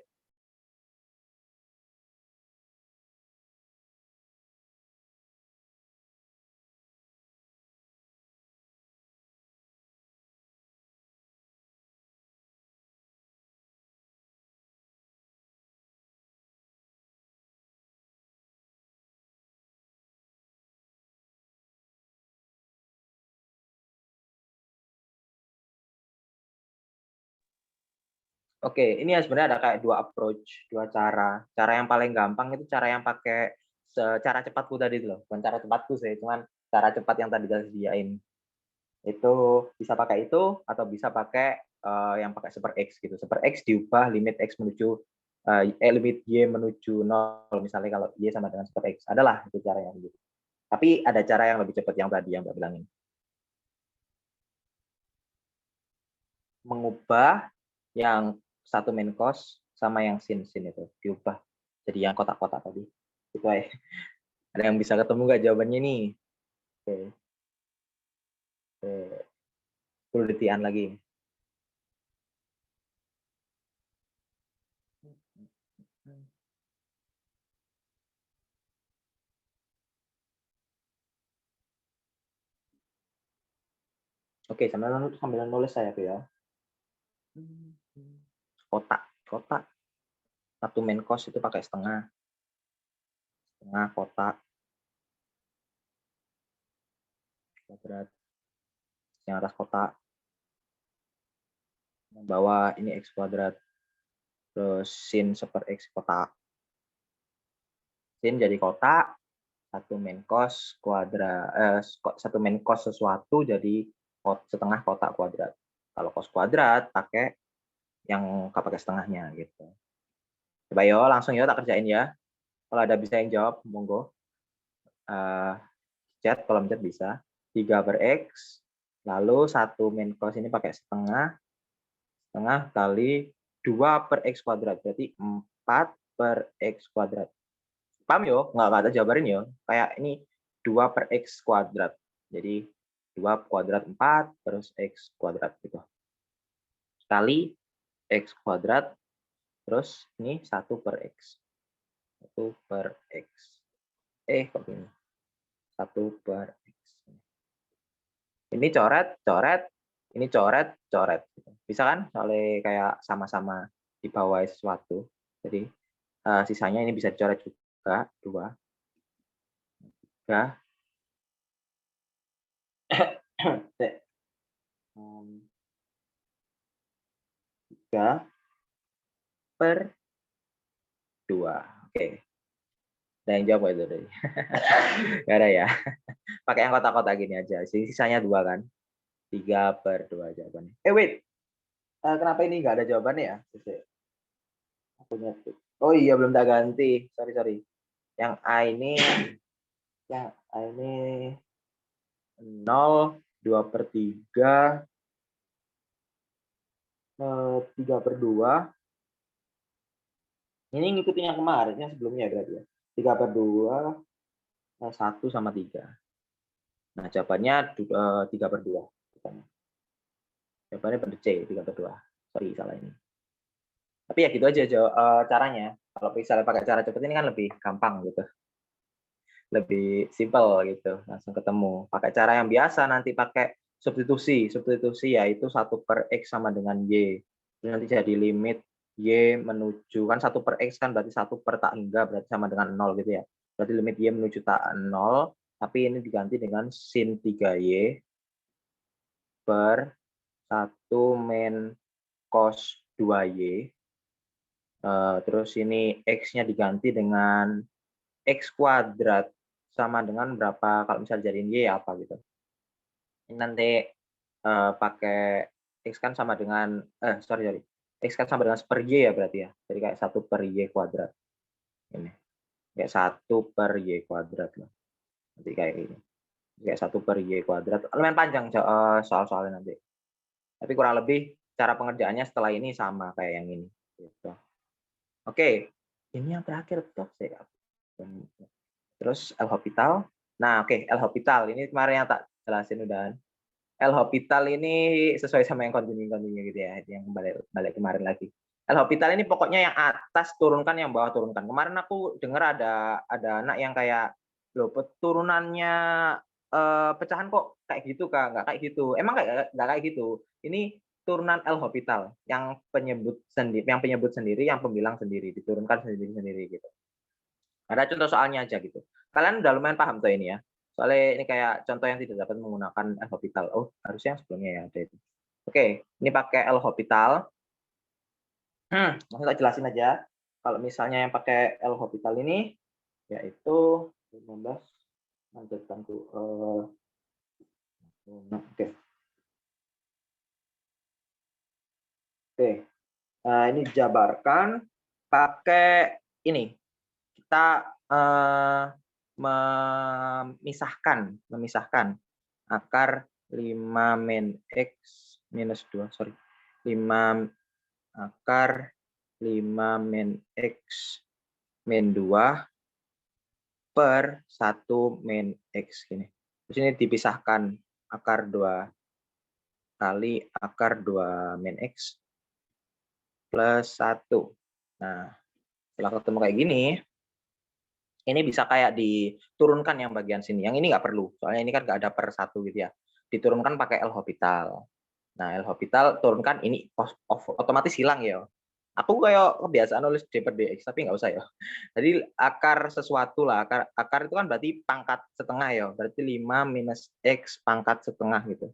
Oke, ini ya sebenarnya ada kayak dua approach, dua cara. Cara yang paling gampang itu cara yang pakai cara cepatku tadi itu loh. Bukan cara cepatku sih, cuman cara cepat yang tadi saya sediain. Itu bisa pakai itu atau bisa pakai yang pakai super X gitu. Super X diubah limit X menuju limit Y menuju 0 misalnya kalau Y sama dengan super X. Adalah itu cara yang gitu. Tapi ada cara yang lebih cepat yang tadi yang Mbak bilangin. Mengubah yang satu min cos sama yang sin itu diubah jadi yang kotak-kotak tadi. Itu aja. Ada yang bisa ketemu nggak jawabannya nih? Oke. Perlu detian lagi. Oke, sambil nulis saya tuh ya. Kotak. Satu min cos itu pakai setengah. Tengah kotak kuadrat, yang atas kotak, yang bawah ini X kuadrat, terus sin 1/X kotak. Sin jadi kotak, 1 min cos kuadrat, 1 min cos sesuatu jadi setengah kotak kuadrat. Kalau cos kuadrat pakai yang nggak pakai setengahnya gitu. Coba yo, langsung yo tak kerjain ya. Kalau ada bisa yang jawab, monggo. Chat, kolom chat bisa. 3/X, lalu 1 min cos ini pakai setengah kali 2/X kuadrat, berarti 4/X kuadrat. Paham yo? Nggak ada jabarin yo. Kayak ini 2/X kuadrat. Jadi 2 kuadrat 4 terus X kuadrat gitu. Kali X kuadrat, terus ini 1/X. 1/X. Kok gini? 1/X. Ini coret, ini coret. Bisa kan? Soalnya kayak sama-sama di bawah sesuatu. Jadi sisanya ini bisa dicoret juga. 2, 3, 3/2. Oke. Ada yang jawab itu tadi? Nggak ada ya? Pakai yang kotak-kotak gini aja. Sisanya 2 kan? 3/2 jawabannya. Wait. Kenapa ini nggak ada jawabannya ya? Oh iya, belum tak ganti. Sorry. Yang A ini 0, 2/3, 3/2. Ini ngikutin yang kemarin, yang sebelumnya berarti ya. 3/2, 1 sama 3. Nah, jawabannya 3/2. Jawabannya pada C, 3/2. Sorry, salah ini. Tapi ya gitu aja caranya. Kalau misalnya pakai cara cepet ini kan lebih gampang gitu. Lebih simple gitu, langsung ketemu. Pakai cara yang biasa nanti pakai substitusi yaitu 1/X sama dengan Y. Nanti jadi limit Y menuju, kan 1/X kan berarti 1 per tak hingga berarti sama dengan 0 gitu ya. Berarti limit Y menuju tak 0, tapi ini diganti dengan sin 3Y per 1 min cos 2Y. Terus ini X-nya diganti dengan X kuadrat sama dengan berapa, kalau misalnya jadiin Y apa gitu. Ini nanti pakai X kan sama dengan, sorry. X kan sama dengan 1/Y ya berarti ya. Jadi kayak 1/Y kuadrat. Ini. Kayak 1/Y kuadrat lah. Nanti kayak gini. Kayak 1/Y kuadrat. Lumayan panjang soal-soalnya nanti. Tapi kurang lebih cara pengerjaannya setelah ini sama kayak yang ini. Gitu. Oke. Ini yang terakhir tuh. Terus L-Hopital. Nah, oke, L-Hopital ini kemarin yang tak jelasin udah. L-Hopital ini sesuai sama yang continue gitu ya, yang balik kemarin lagi. L-Hopital ini pokoknya yang atas turunkan, yang bawah turunkan. Kemarin aku dengar ada anak yang kayak, loh turunannya pecahan kok kayak gitu Kak, nggak kayak gitu. Emang nggak kayak gitu. Ini turunan L-Hopital yang penyebut sendiri, yang pembilang sendiri, diturunkan sendiri gitu. Ada contoh soalnya aja gitu. Kalian udah lumayan paham tuh ini ya. Soalnya ini kayak contoh yang tidak dapat menggunakan L-Hopital. Oh, harusnya yang sebelumnya ya ada itu. Oke, ini pakai L-Hopital. Langsung tak jelasin aja. Kalau misalnya yang pakai L-Hopital ini, yaitu 15 lanjutkanku. Oke. Ini jabarkan pakai ini. Kita memisahkan akar 5 min X minus 2, sorry. 5 akar 5 min X min 2 per 1 min X gini. Terus ini dipisahkan akar 2 kali akar 2 min X plus 1. Nah, setelah ketemu kayak gini, ini bisa kayak diturunkan yang bagian sini. Yang ini nggak perlu, soalnya ini kan nggak ada per 1 gitu ya. Diturunkan pakai L-Hopital. Nah, L-Hopital turunkan ini otomatis hilang ya. Aku kayak kebiasaan nulis D per DX, tapi nggak usah ya. Jadi akar sesuatu lah, akar itu kan berarti pangkat setengah ya, berarti 5 minus X pangkat setengah gitu.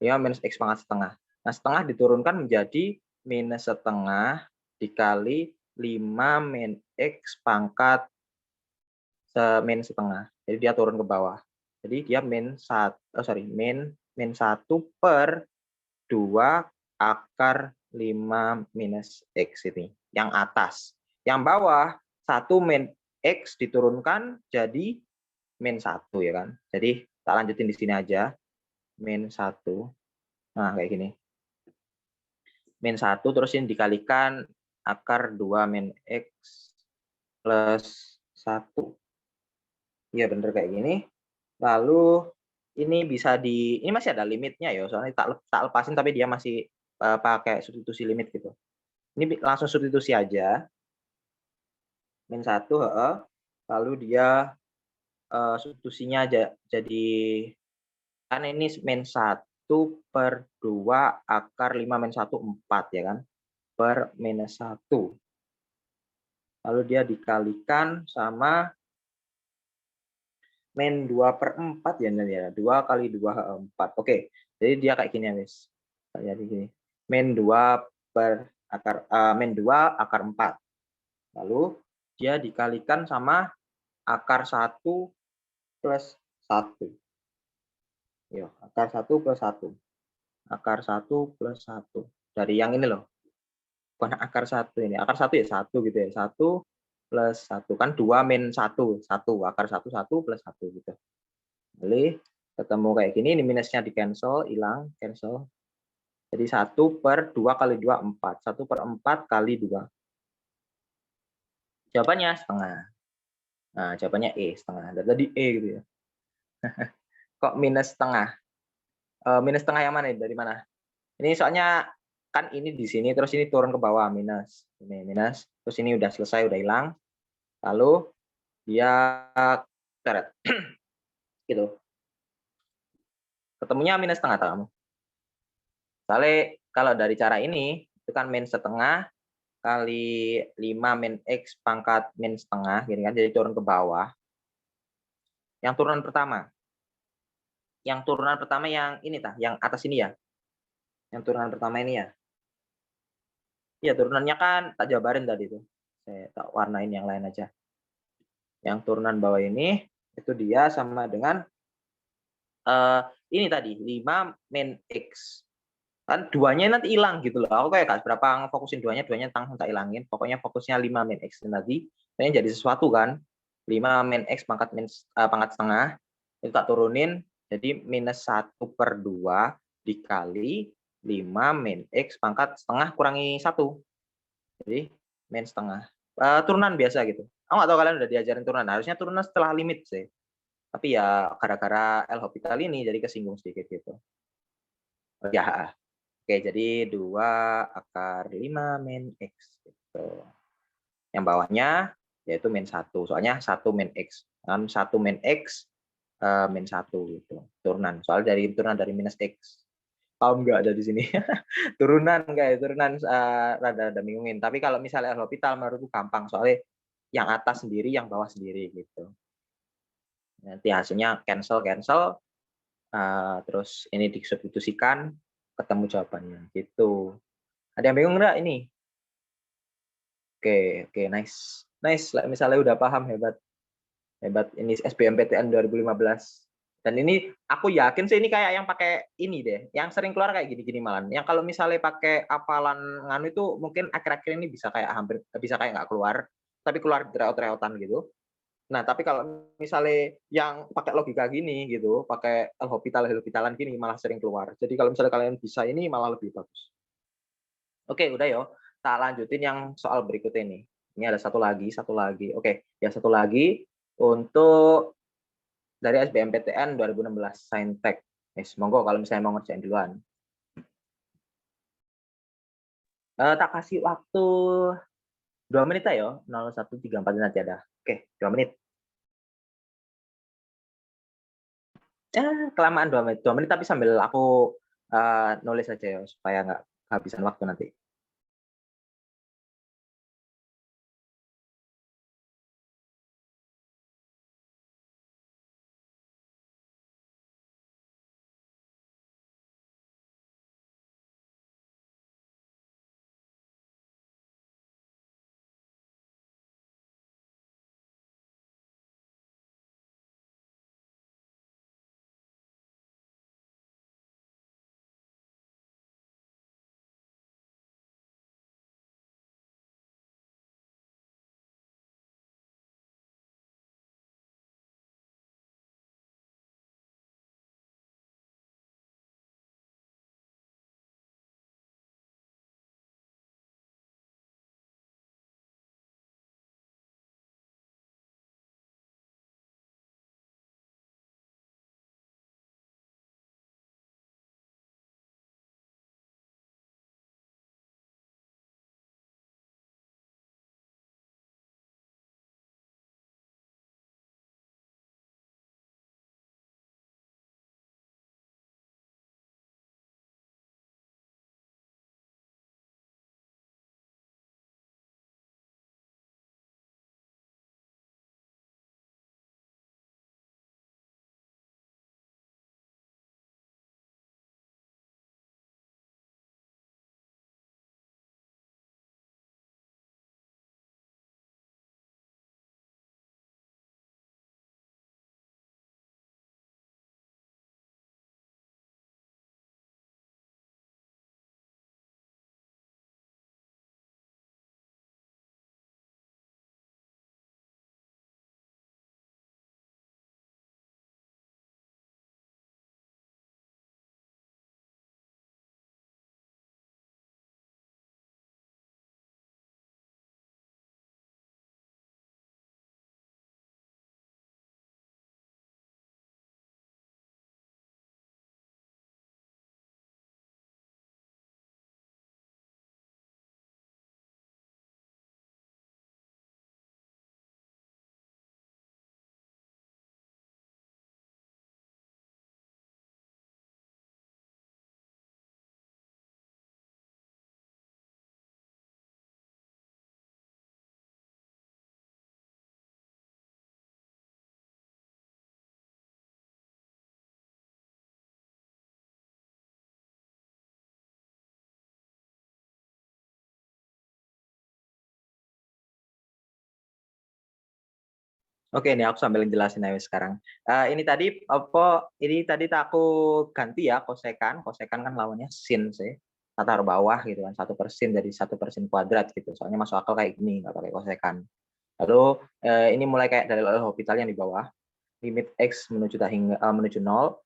5 minus X pangkat setengah. Nah, setengah diturunkan menjadi minus setengah dikali 5 min X pangkat min setengah. Jadi dia turun ke bawah. Jadi dia min 1 per 2 akar 5 minus X ini. Yang atas. Yang bawah 1 min X diturunkan jadi min 1 ya kan. Jadi tak lanjutin di sini aja. Min 1. Nah, kayak gini. Min 1 terus ini dikalikan akar 2 min X plus 1. Iya bener kayak gini. Lalu ini bisa ini masih ada limitnya ya, soalnya tak lepasin tapi dia masih pakai substitusi limit gitu. Ini langsung substitusi aja. Min 1, lalu dia substitusinya jadi kan ini min 1 per 2 akar 5 min 1 4 ya kan, per minus 1. Lalu dia dikalikan sama min 2 per 4 ya, 2 kali 2, 4. Oke, jadi dia kayak gini ya, guys. Jadi gini, min 2 per akar, min 2 akar 4. Lalu dia dikalikan sama akar 1 plus 1. Yo, akar 1 plus 1. Akar 1 plus 1. Dari yang ini loh. Bukan akar 1 ini. Akar 1 ya 1 gitu ya. 1 plus 1. Kan 2 min 1. 1. Akar 1, 1 plus 1 gitu. Jadi ketemu kayak gini, ini minusnya di cancel, hilang, cancel. Jadi 1 per 2 kali 2, 4. 1 per 4 kali 2. Jawabannya setengah. Nah, jawabannya E, setengah. Dari tadi E gitu ya. Kok minus setengah? Minus setengah yang mana? Dari mana? Ini soalnya kan ini di sini, terus ini turun ke bawah, minus. Ini minus, terus ini udah selesai, udah hilang. Lalu dia seret. Gitu. Ketemunya minus setengah tak kamu? Soalnya kalau dari cara ini, itu kan min setengah kali 5 min X pangkat min setengah, gini kan, jadi turun ke bawah. Yang turunan pertama. Yang turunan pertama yang ini tah, yang atas ini ya. Yang turunan pertama ini ya. Iya, turunannya kan tak jabarin tadi tuh. Saya tak warnain yang lain aja. Yang turunan bawah ini, itu dia sama dengan ini tadi, 5 min X. Kan duanya nanti hilang gitu loh. Aku kayak gak berapa fokusin duanya langsung tak hilangin. Pokoknya fokusnya 5 min X tadi. Ini jadi sesuatu kan. 5 min X pangkat setengah. Itu tak turunin. Jadi minus 1 per 2 dikali 5 min X pangkat setengah kurangi 1. Jadi min setengah. Turunan biasa gitu. Aku nggak tahu kalian udah diajarin turunan. Harusnya turunan setelah limit sih. Tapi ya gara-gara L'Hopital ini jadi kesinggung sedikit gitu. Ya, oke, jadi 2 akar 5 min X gitu. Yang bawahnya yaitu min 1. Soalnya 1 min X. Kan 1 min X min 1 gitu. Turunan. Soalnya turunan dari minus X. Paham nggak ada di sini? Turunan kayak turunan rada bingungin. Tapi kalau misalnya L'Hopital menurutku gampang. Soalnya yang atas sendiri, yang bawah sendiri gitu. Nanti hasilnya cancel, terus ini disubstitusikan, ketemu jawabannya gitu. Ada yang bingung nggak ini? Oke, nice. Misalnya udah paham, hebat. Ini SBMPTN 2015. Dan ini aku yakin sih ini kayak yang pakai ini deh, yang sering keluar kayak gini-gini malah. Yang kalau misalnya pakai hafalan nganu itu mungkin akhir-akhir ini bisa kayak nggak keluar, tapi keluar reot-reotan gitu. Nah, tapi kalau misalnya yang pakai logika gini gitu, pakai L'Hopitalan gini malah sering keluar. Jadi kalau misalnya kalian bisa ini malah lebih bagus. Oke, udah yo. Tak lanjutin yang soal berikutnya ini. Ini ada satu lagi. Oke, ya satu lagi untuk dari SBMPTN 2016 Saintek. Monggo kalau misalnya mau ngerjain duluan. Tak kasih waktu 2 menit ya, 0134 nanti ada. Oke, 2 menit. Kelamaan 2 menit. 2 menit tapi sambil aku nulis aja ya supaya nggak kehabisan waktu nanti. Oke, ini aku sambil jelasin aja sekarang. Ini tadi tak aku ganti ya kosekan. Kosekan kan lawannya sin sih. Tak taruh bawah gitu kan, 1/sin jadi 1/sin kuadrat gitu. Soalnya masuk akal kayak gini, nggak pakai kosekan. Lalu ini mulai kayak dari L'Hopital yang di bawah. Limit X menuju 0.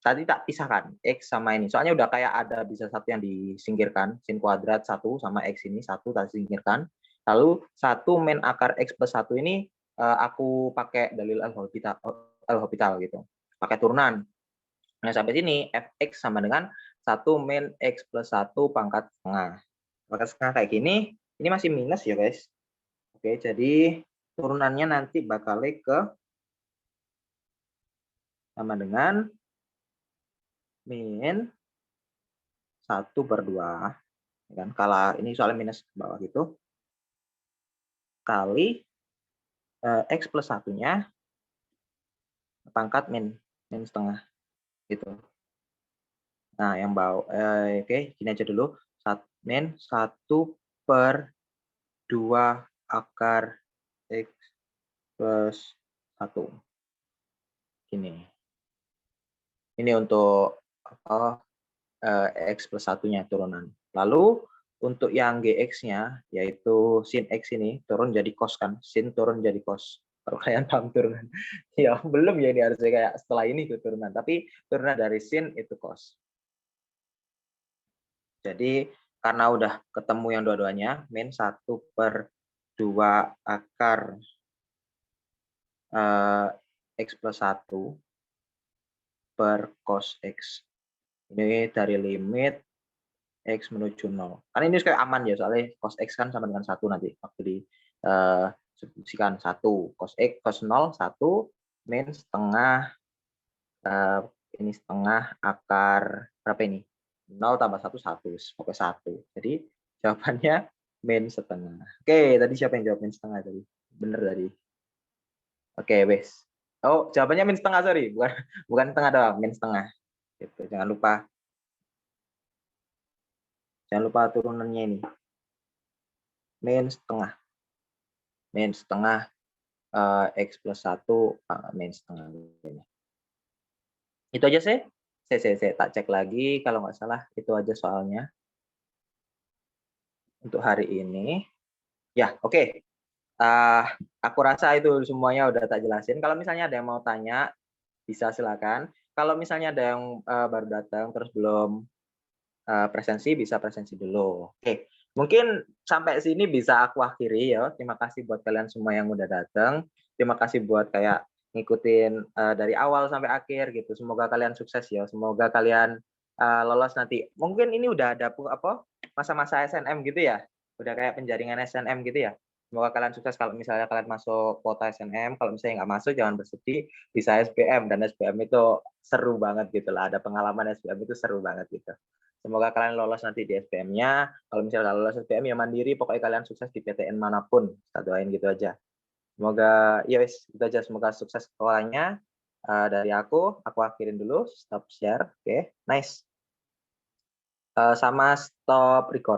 Tadi tak pisahkan X sama ini. Soalnya udah kayak ada bisa satu yang disingkirkan. Sin kuadrat 1 sama X ini 1 tak disingkirkan. Lalu 1 min akar X plus 1 ini aku pakai dalil L'Hopital gitu. Pakai turunan. Nah, sampai sini fx sama dengan 1 min X plus 1 pangkat setengah. Pangkat setengah kayak gini. Ini masih minus ya guys. Oke, jadi turunannya nanti bakal ke sama dengan min 1/2. Kan kalau ini soalnya minus ke bawah gitu. Kali X plus 1-nya pangkat min setengah gitu. Nah, yang bawah oke, gini aja dulu. Min 1/2 akar X plus 1. Gini. Ini untuk X plus 1-nya turunan. Lalu untuk yang GX-nya, yaitu sin X ini, turun jadi cos kan. Sin turun jadi cos. Kalau kalian paham turunan. Ya, belum ya ini harusnya kayak setelah ini itu turunan. Tapi turunan dari sin itu cos. Jadi karena udah ketemu yang dua-duanya, min 1/2 akar X plus 1 per cos X. Ini dari limit X menuju 0. Karena ini kayak aman ya, soalnya cos X kan sama dengan 1 nanti. Waktu di substitusikan 1. Cos X, cos 0, 1. Min setengah, ini setengah akar, berapa ini? 0 tambah 1, 1. Pokoknya 1. Jadi jawabannya min setengah. Oke, tadi siapa yang jawab min setengah tadi? Bener tadi. Oke, wes. Oh, jawabannya min setengah, sorry. Bukan setengah doang, min setengah. Gitu. Jangan lupa turunannya ini. Min setengah. Min setengah X plus 1 min setengah. Itu aja sih. Saya tak cek lagi. Kalau nggak salah, itu aja soalnya. Untuk hari ini. Ya, oke. Aku rasa itu semuanya udah tak jelasin. Kalau misalnya ada yang mau tanya, bisa silakan. Kalau misalnya ada yang baru datang, terus belum presensi, bisa presensi dulu. Oke. Mungkin sampai sini bisa aku akhiri ya. Terima kasih buat kalian semua yang udah datang. Terima kasih buat kayak ngikutin dari awal sampai akhir gitu. Semoga kalian sukses ya. Semoga kalian lolos nanti. Mungkin ini udah ada apa masa-masa SNM gitu ya. Udah kayak penjaringan SNM gitu ya. Semoga kalian sukses kalau misalnya kalian masuk kuota SNM. Kalau misalnya nggak masuk, jangan bersedih. Bisa SBM, dan SBM itu seru banget gitu lah. Ada pengalaman SBM itu seru banget gitu. Semoga kalian lolos nanti di SBM-nya. Kalau misalnya lolos SBM ya mandiri, pokoknya kalian sukses di PTN manapun. Kita doain gitu aja. Semoga, ya wis, itu aja. Semoga sukses sekolahnya. Dari aku akhirin dulu. Stop share. Oke, nice. Sama stop record.